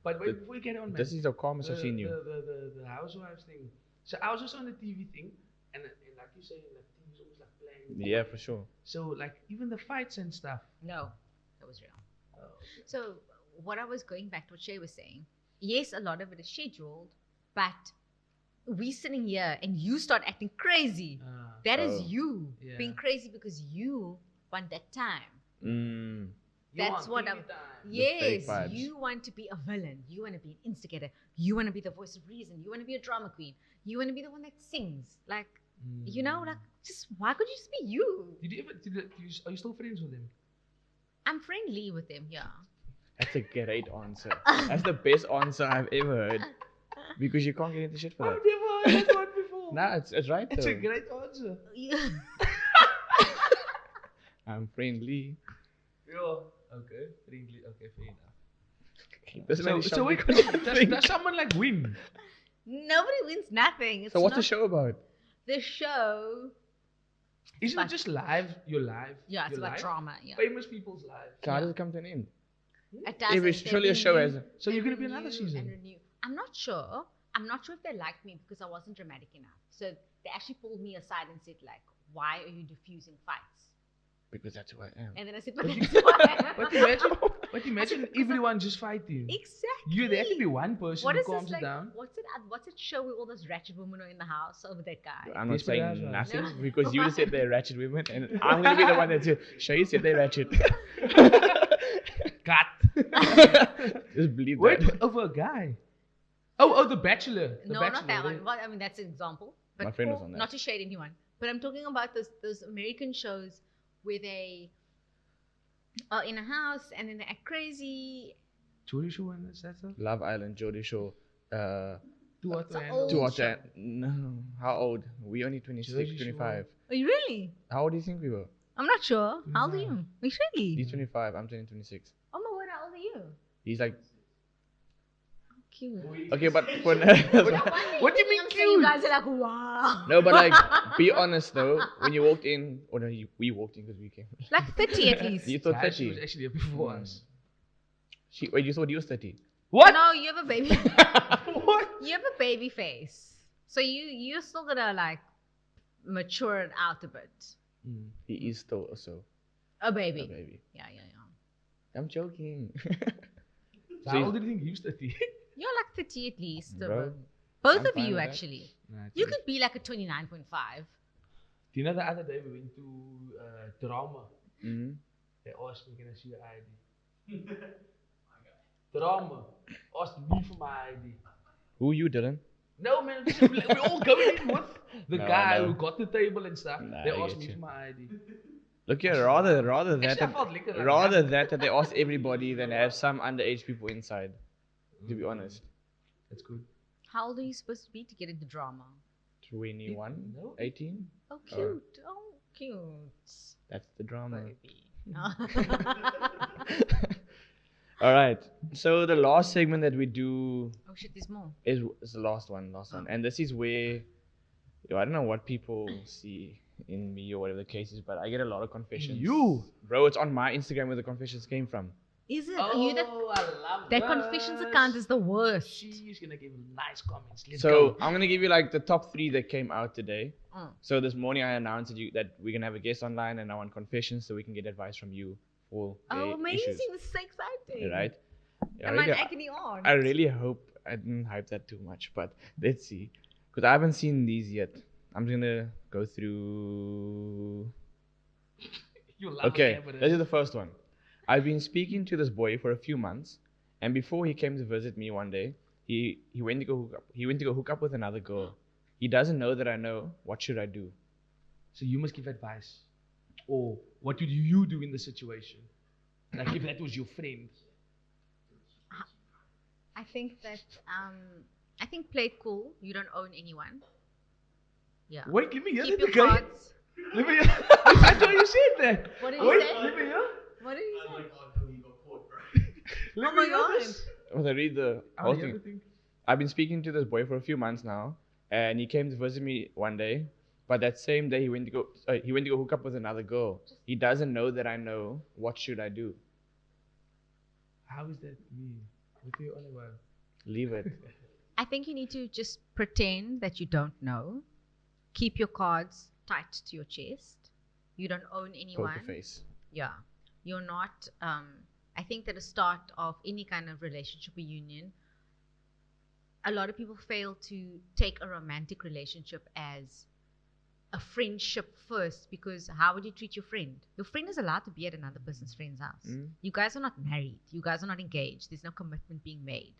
But wait, before we get on, man. this is the calmest I've seen you. The Housewives thing. So I was just on the TV thing, and like you say, like TV's always like playing. Yeah, for sure. So like even the fights and stuff. no, that was real. Oh, okay. So what I was going back to what Shay was saying, yes, a lot of it is scheduled, but we sitting here and you start acting crazy. That is Oh. you Yeah. being crazy because you want that time. Mm. That's what I'm. fake Yes, vibes. you want to be a villain. You want to be an instigator. You want to be the voice of reason. You want to be a drama queen. You want to be the one that sings. Like, you know, like, just why could you just be you? Did you ever? Are you still friends with them? I'm friendly with them, yeah. That's a great answer. That's the best answer I've ever heard. Because you can't get into shit for I've that. never heard that one before. Nah, it's right It's though. a great answer. I'm friendly. Yeah. Okay. Friendly. Okay. Fair enough. This man is So shouting wait, because I does, think. does someone like win? Nobody wins nothing. It's So what's the not- show about? The show, Isn't But- it just live? Your live. yeah, it's your about life? drama, yeah. Famous people's lives. So how does it come to an end? It doesn't. Every, They surely a show renew- has a... So you're they gonna be another renew season. and renew. I'm not sure. I'm not sure if they liked me because I wasn't dramatic enough. So they actually pulled me aside and said, like, why are you diffusing fights? Because that's who I am. And then I said, but that's why. But imagine everyone just fighting. Exactly. You there have to be one person What who is calms this it like? down. What's it show where all those ratchet women are in the house over that guy? I'm not Desperate saying Housewives. nothing No. because you just said they're ratchet women and I'm going to be the one that said, Shay said they're ratchet. Cut. Just believe Wait, that. over a guy. Oh, The Bachelor. The No, Bachelor. not that they- one. Well, I mean, that's an example. But My friend was on that. Not to shade anyone, but I'm talking about those American shows where they are in a house and then they act crazy. Julie Show and that stuff. Love Island, Jodie Show. To what It's an end? old- To watch show. that. No. How old? We only 26, Jersey 25. Are you really? How old do you think we were? I'm not sure. How old are you? Are you really? He's 25. I'm turning 26. Oh my word, how old are you? He's like, Cute. okay, but for What do you mean I'm saying you cute? guys are like, wow. no, but like, be honest though. When you walked in, or no, we walked in because we came. Like 30 at least. You thought Yeah, she 30. was actually before us. Wait, you thought he was 30? What? No, you have a baby. What? You have a baby face. So you're still gonna like mature it out a bit. He is still also A baby. a baby. Yeah. I'm joking. So how old do you think he was 30? You're like 30 at least. Bro, Both I'm of fine you with that. actually. Nah, You could be like a 29.5. Do you know the other day we went to drama? Mhm. They asked me, can I see your ID? Drama asked me for my ID. Who you, Dylan? No, man, we're all going in with the No, I guy know. who got the table and stuff. Nah, They I asked get me you. for my ID. Look here, rather that, Actually, I felt liquor like rather that. that they ask everybody than have some underage people inside. To be honest, That's good. How old are you supposed to be to get into drama? 21, No. 18. Oh, cute. Oh, cute. That's the drama. Baby. All right. So the last segment that we do Oh shit, there's more. is the last one. And this is where, I don't know what people see in me or whatever the case is, but I get a lot of confessions. You? Bro, it's on my Instagram where the confessions came from. Is it? Are you I love that confessions account is the worst. She's gonna give nice comments. Let's So go. I'm gonna give you like the top 3 that came out today. Mm. So this morning I announced that we're gonna have a guest online, and I want confessions so we can get advice from you for Oh, their amazing! issues. This is so exciting. Right? Yeah, Am I in really- agony on? I really hope I didn't hype that too much, but let's see. Because I haven't seen these yet. I'm just gonna go through. You love Okay, cameras. this is the first one. I've been speaking to this boy for a few months, and before he came to visit me one day, he went to go hook up. He went to go hook up with another girl. He doesn't know that I know. What should I do? So you must give advice. Or what would you do in the situation? Like if that was your friend. I think that play it cool. You don't own anyone. Yeah. Wait, let me hear Keep that your again. cards. Let me hear. That's why you said that. What did you Wait, say? let me hear. What did you say? Let Oh me my hear God. this. As I read the I whole hear thing. the thing. I've been speaking to this boy for a few months now, and he came to visit me one day. But that same day, he went to go hook up with another girl. He doesn't know that I know. What should I do? How is that me? What are you on about? Leave it. I think you need to just pretend that you don't know. Keep your cards tight to your chest. You don't own anyone. Poker face. Yeah. You're not, I think that the start of any kind of relationship or union, a lot of people fail to take a romantic relationship as a friendship first, because how would you treat your friend? Your friend is allowed to be at another person's friend's house. You guys are not married. You guys are not engaged. There's no commitment being made.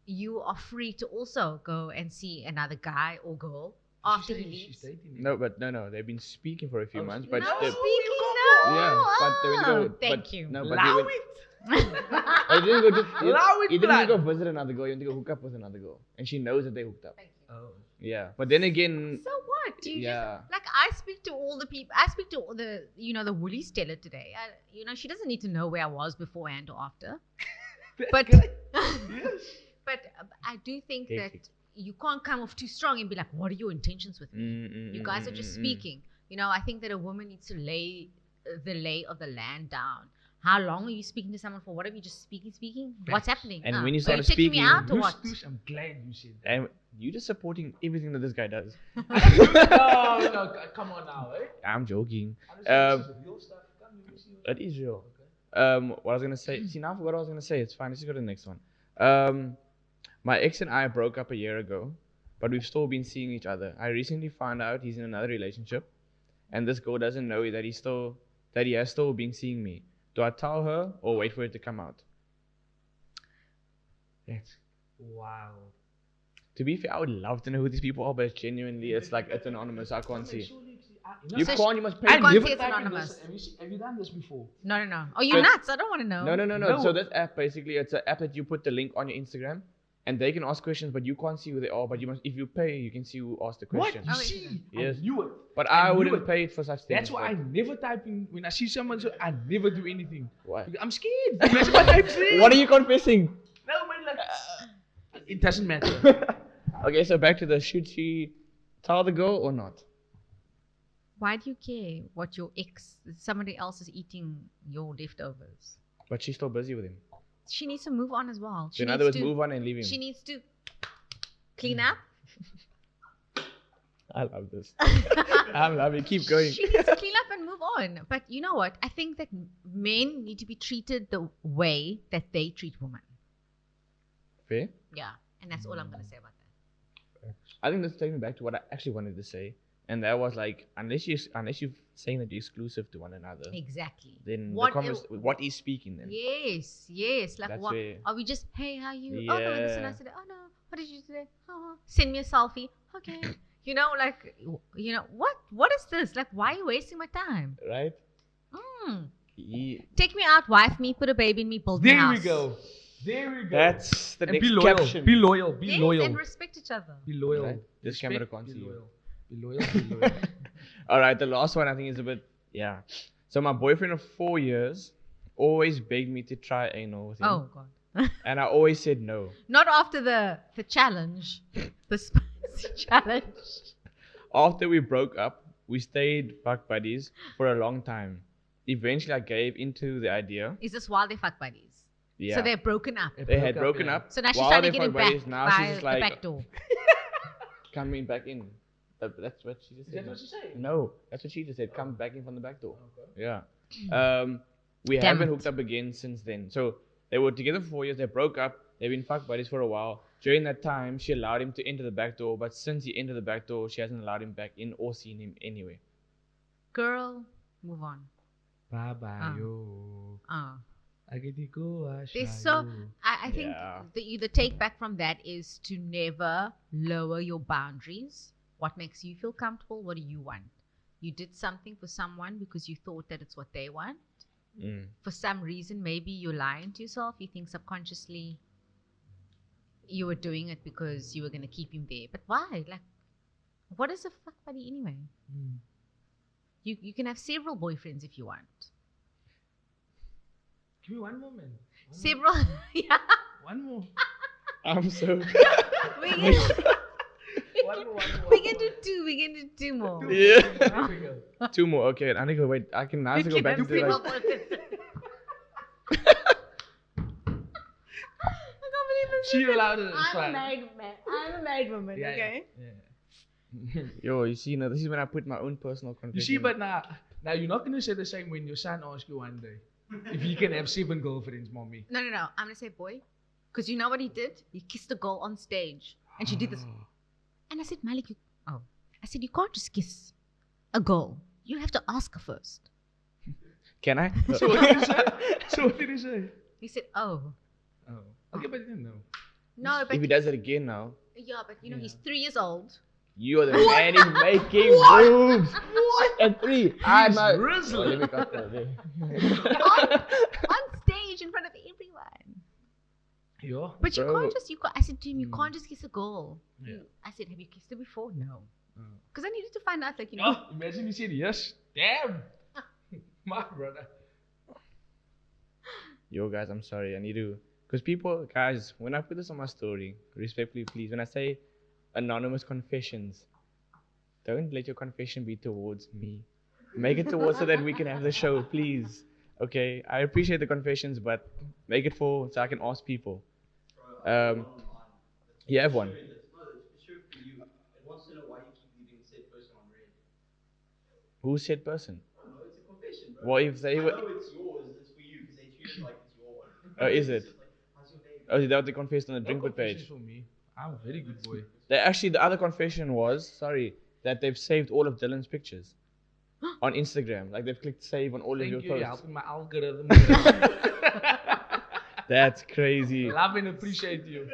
You are free to also go and see another guy or girl after he She's leaves. dating him. No, but no. They've been speaking for a few Oh, months, no, but No they- speaking, you no. yeah, but they went to go. Thank but, you. No, but Allow they went, it. He didn't go to. Allow it, He didn't blood. go visit another girl. He went to go hook up with another girl, and she knows that they hooked up. Thank you. Oh. Yeah, but then again, So what? Do you Yeah. just like I speak to all the people. I speak to all the the Woolies teller today. She doesn't need to know where I was beforehand or after. But Yes. but I do think Hectic. that you can't come off too strong and be like, "What are your intentions with me?" You guys are just speaking. I think that a woman needs to lay the lay of the land down. How long are you speaking to someone for? What are you just speaking? What's happening? And when you Are you started taking me speaking, out or what? Rushtush, I'm glad you said that. and you just supporting everything that this guy does. No, come on now, eh? I'm joking. Honestly, this is real stuff. Come, let me see what- It is real. Okay. What I was gonna say. See, now I forgot what I was gonna say. It's fine. Let's just go to the next one. My ex and I broke up a year ago, but we've still been seeing each other. I recently found out he's in another relationship, and this girl doesn't know that he has still been seeing me. Do I tell her or wait for it to come out? Yeah. Wow. To be fair, I would love to know who these people are, but genuinely, it's anonymous. I can't see. You So can't. You must pay. I can't give- see it's anonymous. Have you done this before? No. Are you So- nuts? I don't want to know. No. No. So this app basically, it's an app that you put the link on your Instagram, and they can ask questions, but you can't see who they are. But you must, if you pay, you can see who asked the What? question. You Oh, wait, see? Yes. I knew it. But I I knew wouldn't it. pay it for such things. That's why I never type in when I see someone. So I never do anything. Why? Because I'm scared. That's what I'm saying. What are you confessing? No, man. Like, it doesn't matter. Okay, so back to the should she tell the girl or not? Why do you care what your ex, somebody else is eating your leftovers? But she's still busy with him. She needs to move on as well. So in other words, move on and leave him. She needs to clean up. I love this. I love it. Keep going. She needs to clean up and move on. But you know what? I think that men need to be treated the way that they treat women. Fair. Yeah. And that's all I'm going to say about that. I think this takes me back to what I actually wanted to say, and that was like, unless you're saying that you're exclusive to one another, Exactly. then What what is speaking then? Yes. Like, That's what? where- Are we just, hey, how are you? Oh, no, this and I Yeah. said, oh, no. What did you do today? Oh, send me a selfie. Okay. What is this? Like, why are you wasting my time? Right? Mm. Ye- Take me out, wife me, put a baby in me, build me a There we house. go. There we go. That's the And next be loyal. caption. Be loyal. Be Yes, loyal. and respect each other. Be loyal. Right. This Respect, camera can't be see you. loyal. Be loyal. Be loyal. All right, the last one I think is a bit, yeah. So my boyfriend of 4 years always begged me to try anal with him. Oh God. And I always said no. Not after the challenge, the spicy challenge. After we broke up, we stayed fuck buddies for a long time. Eventually, I gave into the idea. Is this while they fuck buddies? Yeah. So they're broken up. They had broken up. So now she's while trying to they get him fuck back buddies, now by she's just the like back door. coming back in. That's what she just Is said. that what she said? No, that's what she just said. Come back in from the back door. Okay. Yeah. We Damn haven't it. hooked up again since then. So they were together for 4 years. They broke up. They've been fuck buddies for a while. During that time, she allowed him to enter the back door. But since he entered the back door, she hasn't allowed him back in or seen him anyway. Girl, move on. Bye bye yo. There's so I think Yeah. the take back from that is to never lower your boundaries. What makes you feel comfortable? What do you want? You did something for someone because you thought that it's what they want. For some reason, maybe you're lying to yourself. You think subconsciously you were doing it because you were going to keep him there. But why? Like, what is a fuck buddy anyway? You can have several boyfriends if you want. Give me one more, man. Several, yeah. One more. I'm so. We can, One more. we can do two. We can do two more. Yeah. There we go. 2 more. Okay, I need to go. Wait, I can now have to go You back can to have like. several boyfriends. I can't believe this. She allowed it. It's I'm a fine. married man. I'm a married woman. Yeah, Okay. yeah. Yo, you see, now this is when I put my own personal You confession. see, but now you're not gonna say the same when your son asks you one day if he can have 7 girlfriends, mommy. No. I'm gonna say boy, because you know what he did? He kissed a girl on stage, and she did this. And I said, Malik, I said you can't just kiss a girl. You have to ask her first. Can I? So what did he say? So what did he say? He said, oh. Oh, okay, but he didn't know. No, but If he does it again now, yeah, but you know he's 3 years old. you are the man in making moves. What? And 3. I'm He's a. Rizzler. Oh, let me cut that there. on stage in front of everyone. Yeah. But you Bro. can't just, I said to him, you can't just kiss a girl. Yeah. I said, have you kissed her before? No. Oh. Because I needed to find out, like, you know. Oh, imagine he said yes. Damn. My brother. Yo, guys, I'm sorry. I need to. Because people, guys, when I put this on my story, respectfully, please, when I say anonymous confessions, don't let your confession be towards me. Make it towards so that we can have the show, please. Okay, I appreciate the confessions, but make it so I can ask people. You have one. Who said person? What if they were? it's yours, it's for you, because they treat it like it's your one. Oh, is it? It's just like, how's your day? Oh, is that what they confessed on the No DrinkBoet page? confessions for me. I'm a very good boy. They actually, the other confession was, that they've saved all of Dylan's pictures on Instagram. Like they've clicked save on all of Thank your you, you're posts. helping my algorithm. That's crazy. Love and appreciate you.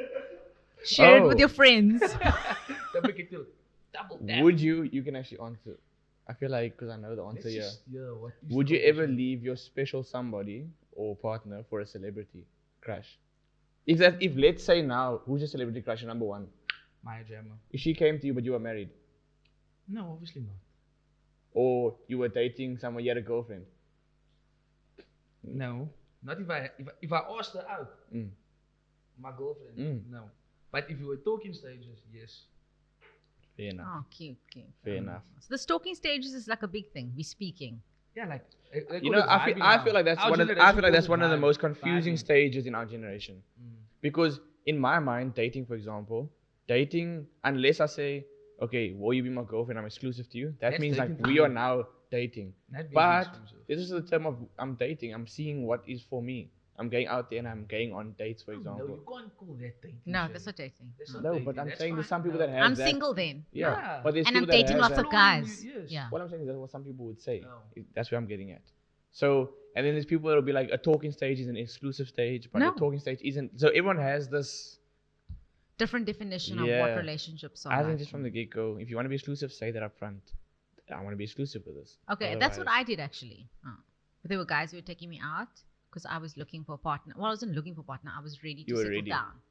Share it Oh. with your friends. Don't forget to double tap. Would you can actually answer. I feel like, because I know the answer Let's here. just hear what is Would the you ever confession. leave your special somebody or partner for a celebrity crush? If let's say now, who's your celebrity crush number 1? Maya Jama? If she came to you but you were married, No, obviously not. or you were dating someone, you had a girlfriend. No, not if I asked her out, Mm. my girlfriend. Mm. No, but if you were talking stages, yes. Fair enough. Oh, cute. Fair enough. So the stalking stages is like a big thing. We're speaking. Yeah, like You know, I feel like that's one of the most confusing stage. stages in our generation. Because in my mind, dating, for example, unless I say, okay, will you be my girlfriend? I'm exclusive to you. That That's means like dating for we you. are now dating. But this is the term of I'm dating. I'm seeing what is for me. I'm going out there and I'm going on dates, for No, example. you can't call that dating. No, Shay. that's not dating. That's not No, dating. but I'm That's saying there's fine. some people No. that have I'm that. single then. Yeah, Yeah. but there's And I'm people that dating have lots that. of guys. Yes. Yeah. What I'm saying is that's what some people would say. No. That's where I'm getting at. So, and then there's people that will be like, a talking stage is an exclusive stage, but No. a talking stage isn't. So everyone has this. Different definition of Yeah. what relationships are. I like. think just from the get go, if you want to be exclusive, say that up front. I want to be exclusive with this. Okay, that's what Otherwise- I did actually. But there were guys who were taking me out because I was looking for a partner. Well, I wasn't looking for a partner. I was ready to You were settle ready. down.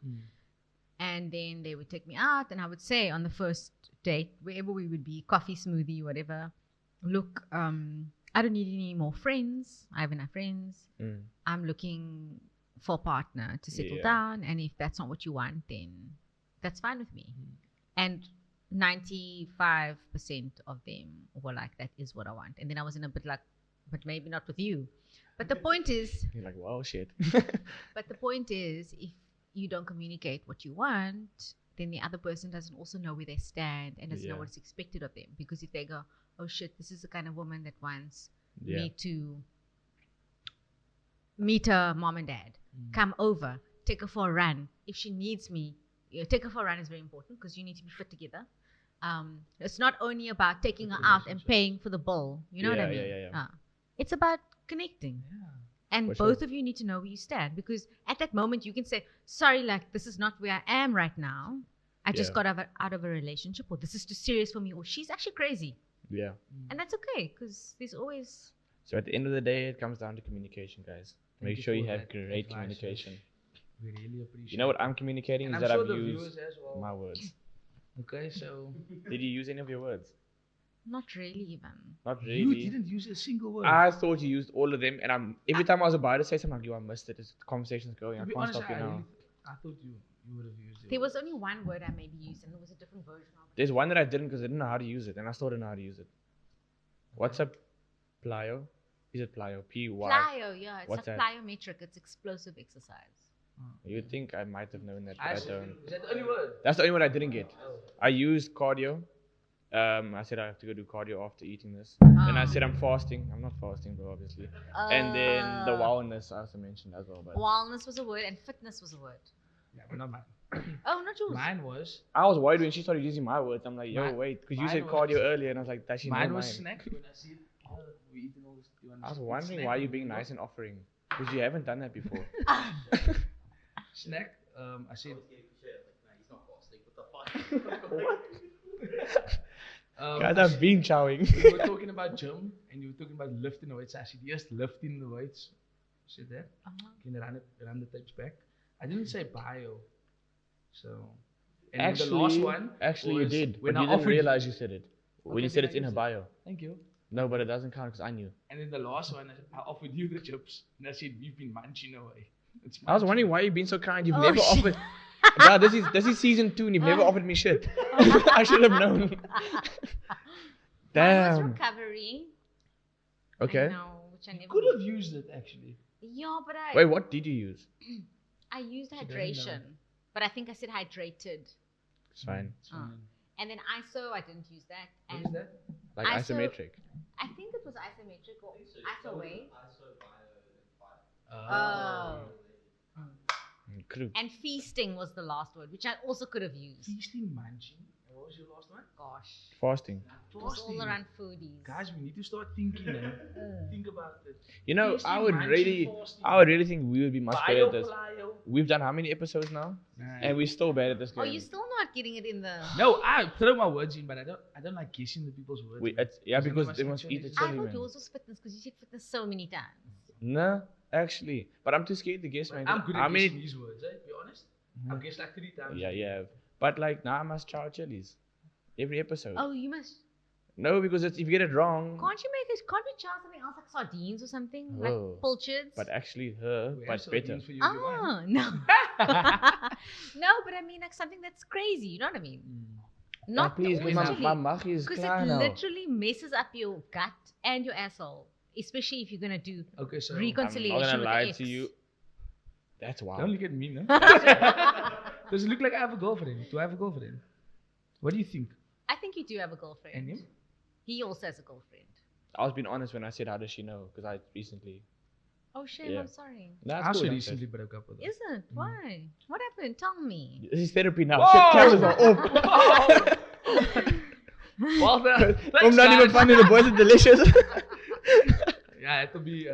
And then they would take me out, and I would say on the first date, wherever we would be, coffee, smoothie, whatever. Look, I don't need any more friends. I have enough friends. Mm. I'm looking for a partner to settle Yeah. down. And if that's not what you want, then that's fine with me. And 95% of them were like, that is what I want. And then I was in a bit like, but maybe not with you. But the point is, You're like, wow, shit. if you don't communicate what you want, then the other person doesn't also know where they stand and doesn't know Yeah. what's expected of them. Because if they go, oh shit, this is the kind of woman that wants Yeah. me to meet her mom and dad, come over, take her for a run. If she needs me, take her for a run is very important because you need to be fit together. It's not only about taking her out and paying for the bill. You know what I Yeah, mean? yeah. It's about connecting. Yeah. And For both sure. of you need to know where you stand, because at that moment you can say, sorry, like this is not where I am right now. I just Yeah. got out of a relationship, or this is too serious for me, or she's actually crazy. Yeah. And that's okay, because there's always... So at the end of the day, it comes down to communication, guys. Thank Make you sure you for have that great advice, communication. We really appreciate You know what it. I'm communicating And is I'm that sure I've the used viewers as well. my words. Okay, so Did you use any of your words? Not really even. Not you really. didn't use a single word. I thought you used all of them, and every time I was about to say something, I'm like, yo, I missed it. This conversation's going. To I be can't honest, stop you now. I thought you would have used it. There was only one word I maybe used, and it was a different version of it. There's one that I didn't because I didn't know how to use it, and I still didn't know how to use it. What's a plyo? Is it plyo? P-Y. Plyo, yeah. It's What's like that? plyometric. It's explosive exercise. You'd think I might have known that, but I I said, don't. is that the only word? That's the only one I didn't get. I used cardio. I said I have to go do cardio after eating this. Then I said I'm fasting. I'm not fasting, bro, obviously. And then the wellness I also mentioned as well. But Wellness was a word, and fitness was a word. Yeah, but not mine. Oh, not yours. Mine was I was worried when she started using my words. I'm like, yo, Mine- wait, because you mine said was- cardio earlier, and I was like, does she know mine mine? was snack. When I said, oh, we eating all this. I was wondering why you're being nice and offering, because you haven't done that before. Snack. I said. He's not fasting. What the fuck? Guys, I've been chowing. We were talking about gym and you were talking about lifting the weights. I said, yes, lifting the weights. I said that. Can you run the tapes back? I didn't say bio. So. And then the last one. Actually, you was did, when but I you didn't offered realize you said it. When Okay, you said then it's I in her used it. bio. Thank you. No, but it doesn't count because I knew. And then the last one, I offered you the chips. And I said, we've been munching away. It's I was munching. wondering why you've been so kind. You've Oh, never shit. offered. Bruh, this is season 2 and you've never offered me shit. I should have known. Mine was Damn. recovery. Okay. I know, which I never. Could have used it actually. Yeah, but Wait, what did you use? I used doesn't know. hydration, but I think I said hydrated. It's fine. It's fine. And then ISO, I didn't use that. What And is that? Like ISO isometric. I think it was isometric or ISO wave. Oh. Crew. And feasting was the last word, which I also could have used. Feasting, munching. And what was your last one? Gosh. Fasting. It was all Fasting. around foodies. Guys, we need to start thinking and think about it. You know, Feasting, I would munching, really think we would be much better at this. Plyo. We've done how many episodes now? And we're still bad at this Oh, game. you're still not getting it in the... No, I throw my words in, but I don't like guessing the people's words. man. Yeah, Because because then they they must must eat it actually- I silly, thought man. yours was fitness because you said fitness so many times. No, actually. But I'm too scared to guess, man. I'm good How at many? guessing these words, eh? Be honest. I've guessed like 3 times. Yeah, yeah. But like now I must chow chilies. Every episode. Oh, you must... No, because if you get it wrong. Can't you make it... Can't we chow something else like sardines or something? Oh. Like pilchards? But actually her, We have but better. sardines for you if you want. Oh, no. No, but I mean like something that's crazy. You know what I mean? Not please, always my chili. mach is Because klaar it now. literally messes up your gut and your asshole. Especially if you're going to do Okay, so reconciliation I'm not gonna with lie the ex. to you. That's wild. don't look at me, no? Does it look like I have a girlfriend? Do I have a girlfriend? What do you think? I think you do have a girlfriend. And him? He also has a girlfriend. I was being honest when I said how does she know? Because I recently. Oh, shame. Yeah. I'm sorry. Nah, I it's also cool, recently broke up with her. Is it? Why? What happened? Tell me. This is therapy now. Whoa! Shit, cameras are off. Well done. I'm not even funny. The boys are delicious. Yeah, it'll be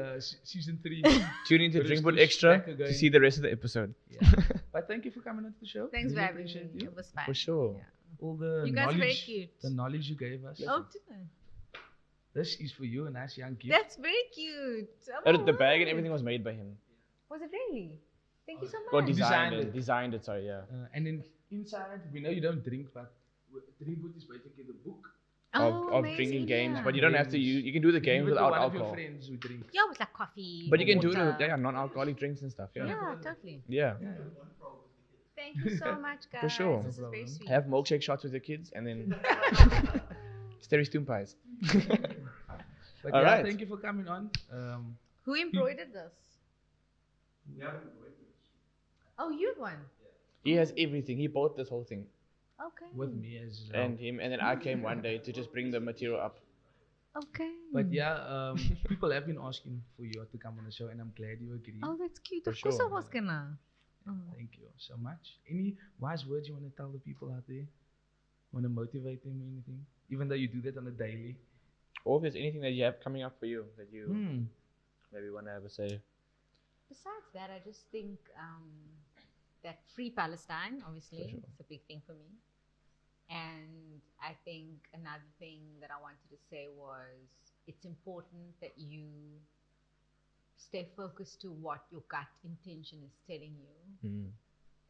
season 3. Tune into Rushtush DrinkBoet Extra back again. to see the rest of the episode. Yeah. But thank you for coming onto the show. Thanks for Really having me. appreciate you. It was fun. For sure. Yeah. All the You guys are knowledge, very cute. the knowledge you gave us. Oh, did I? This is for you, a nice young gift. That's very cute. Oh, The bag and right. everything was made by him. Was it really? Thank you so much. Well, Designed designed it. it. Designed it, sorry, yeah. And then inside, we know you don't drink, but DrinkBoet is basically the book. of amazing, drinking games, yeah. but you don't have to use. You can do the games Give it to without one of your alcohol, friends who drink. Yeah, with like coffee. but you can do it water. with non-alcoholic drinks and stuff. Yeah, Yeah, totally. yeah. Thank you so much, guys. For sure. This is No very problem. sweet. Have milkshake shots with your kids and then Sterry Stoom pies. But All yeah, right. thank you for coming on. Who embroidered this? Oh, you won. He has everything. He bought this whole thing, Okay. with me as and then I came one day to just bring the material up. Okay. But yeah, people have been asking for you to come on the show, and I'm glad you agreed. Oh, that's cute. For Of course sure. I was gonna. Oh. Thank you so much. Any wise words you want to tell the people out there? Want to motivate them or anything? Even though you do that on a daily. Or if there's anything that you have coming up for you that you Hmm. maybe want to have a say. Besides that, I just think that free Palestine, obviously, For sure. it's a big thing for me. And I think another thing that I wanted to say was it's important that you stay focused to what your gut intention is telling you Mm.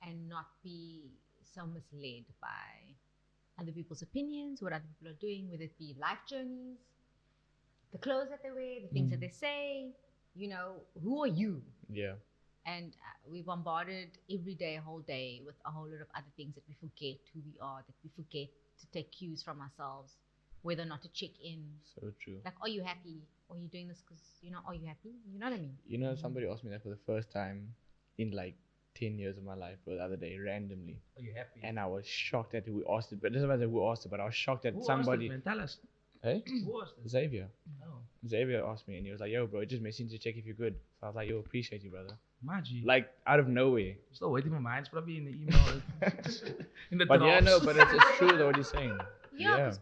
and not be so misled by other people's opinions, what other people are doing, whether it be life journeys, the clothes that they wear, the things that they say. You know, who are you? Yeah. And we're bombarded every day, whole day, with a whole lot of other things that we forget who we are, that we forget to take cues from ourselves, whether or not to check in. So true. Like, are you happy? Or are you doing this because, are you happy? You know what I mean? You know, somebody asked me that for the first time in like 10 years of my life the other day, randomly. Are you happy? And I was shocked at who asked it. But it doesn't matter who asked it, but I was shocked at Who somebody. asked it, man? Tell us. Hey? Who asked it? Xavier. Oh, Xavier asked me and he was like, yo, bro, just messaging to check if you're good. So I was like, yo, appreciate you, brother. Maggie. Like, out of nowhere. Still waiting for mine. It's probably in the email. In the But yeah, no, drafts. but it's true though what he's saying. Yeah, because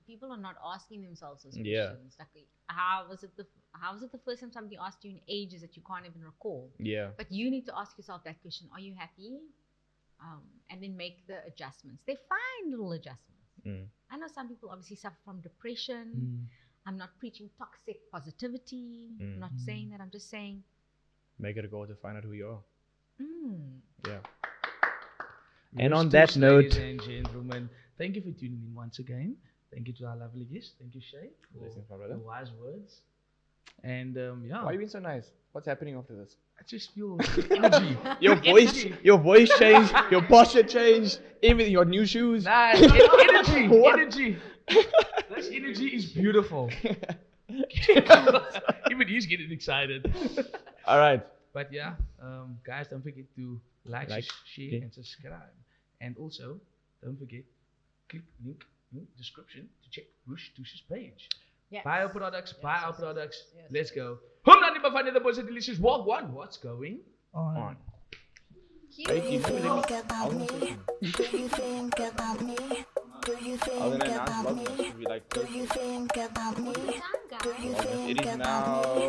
people are not asking themselves those Yeah. questions. Like, how was it the first time somebody asked you in ages that you can't even recall? Yeah. But you need to ask yourself that question: are you happy? And then make the adjustments. They're fine little adjustments. Mm. I know some people obviously suffer from depression. Mm. I'm not preaching toxic positivity. I'm not saying that. I'm just saying, Make it a goal to find out who you are. Yeah. Rushtush, And on that note, ladies and gentlemen, thank you for tuning in once again. Thank you to our lovely guest. Thank you, Shay, for Blessings, my the brother. wise words. And yeah, Why are you being so nice? What's happening after this? I just feel energy. Your voice changed, your posture changed, everything, your new shoes. Nah, energy, What? energy. This energy is beautiful. Even he's getting excited. All right. But yeah, guys, don't forget to like, Like, share, yeah. and subscribe. And also, don't forget, click link in description to check Rushtush's page. yes. Buy our products, buy our products. yes, Let's go. The most delicious walk one. What's going On. Cute. Wait, you never let me. Think about me? Do you think about me? Do you I was think gonna announce about vlogmas me? to be like, Do you think about me? Time, guys. Do you Vlogmas. It think is about me? now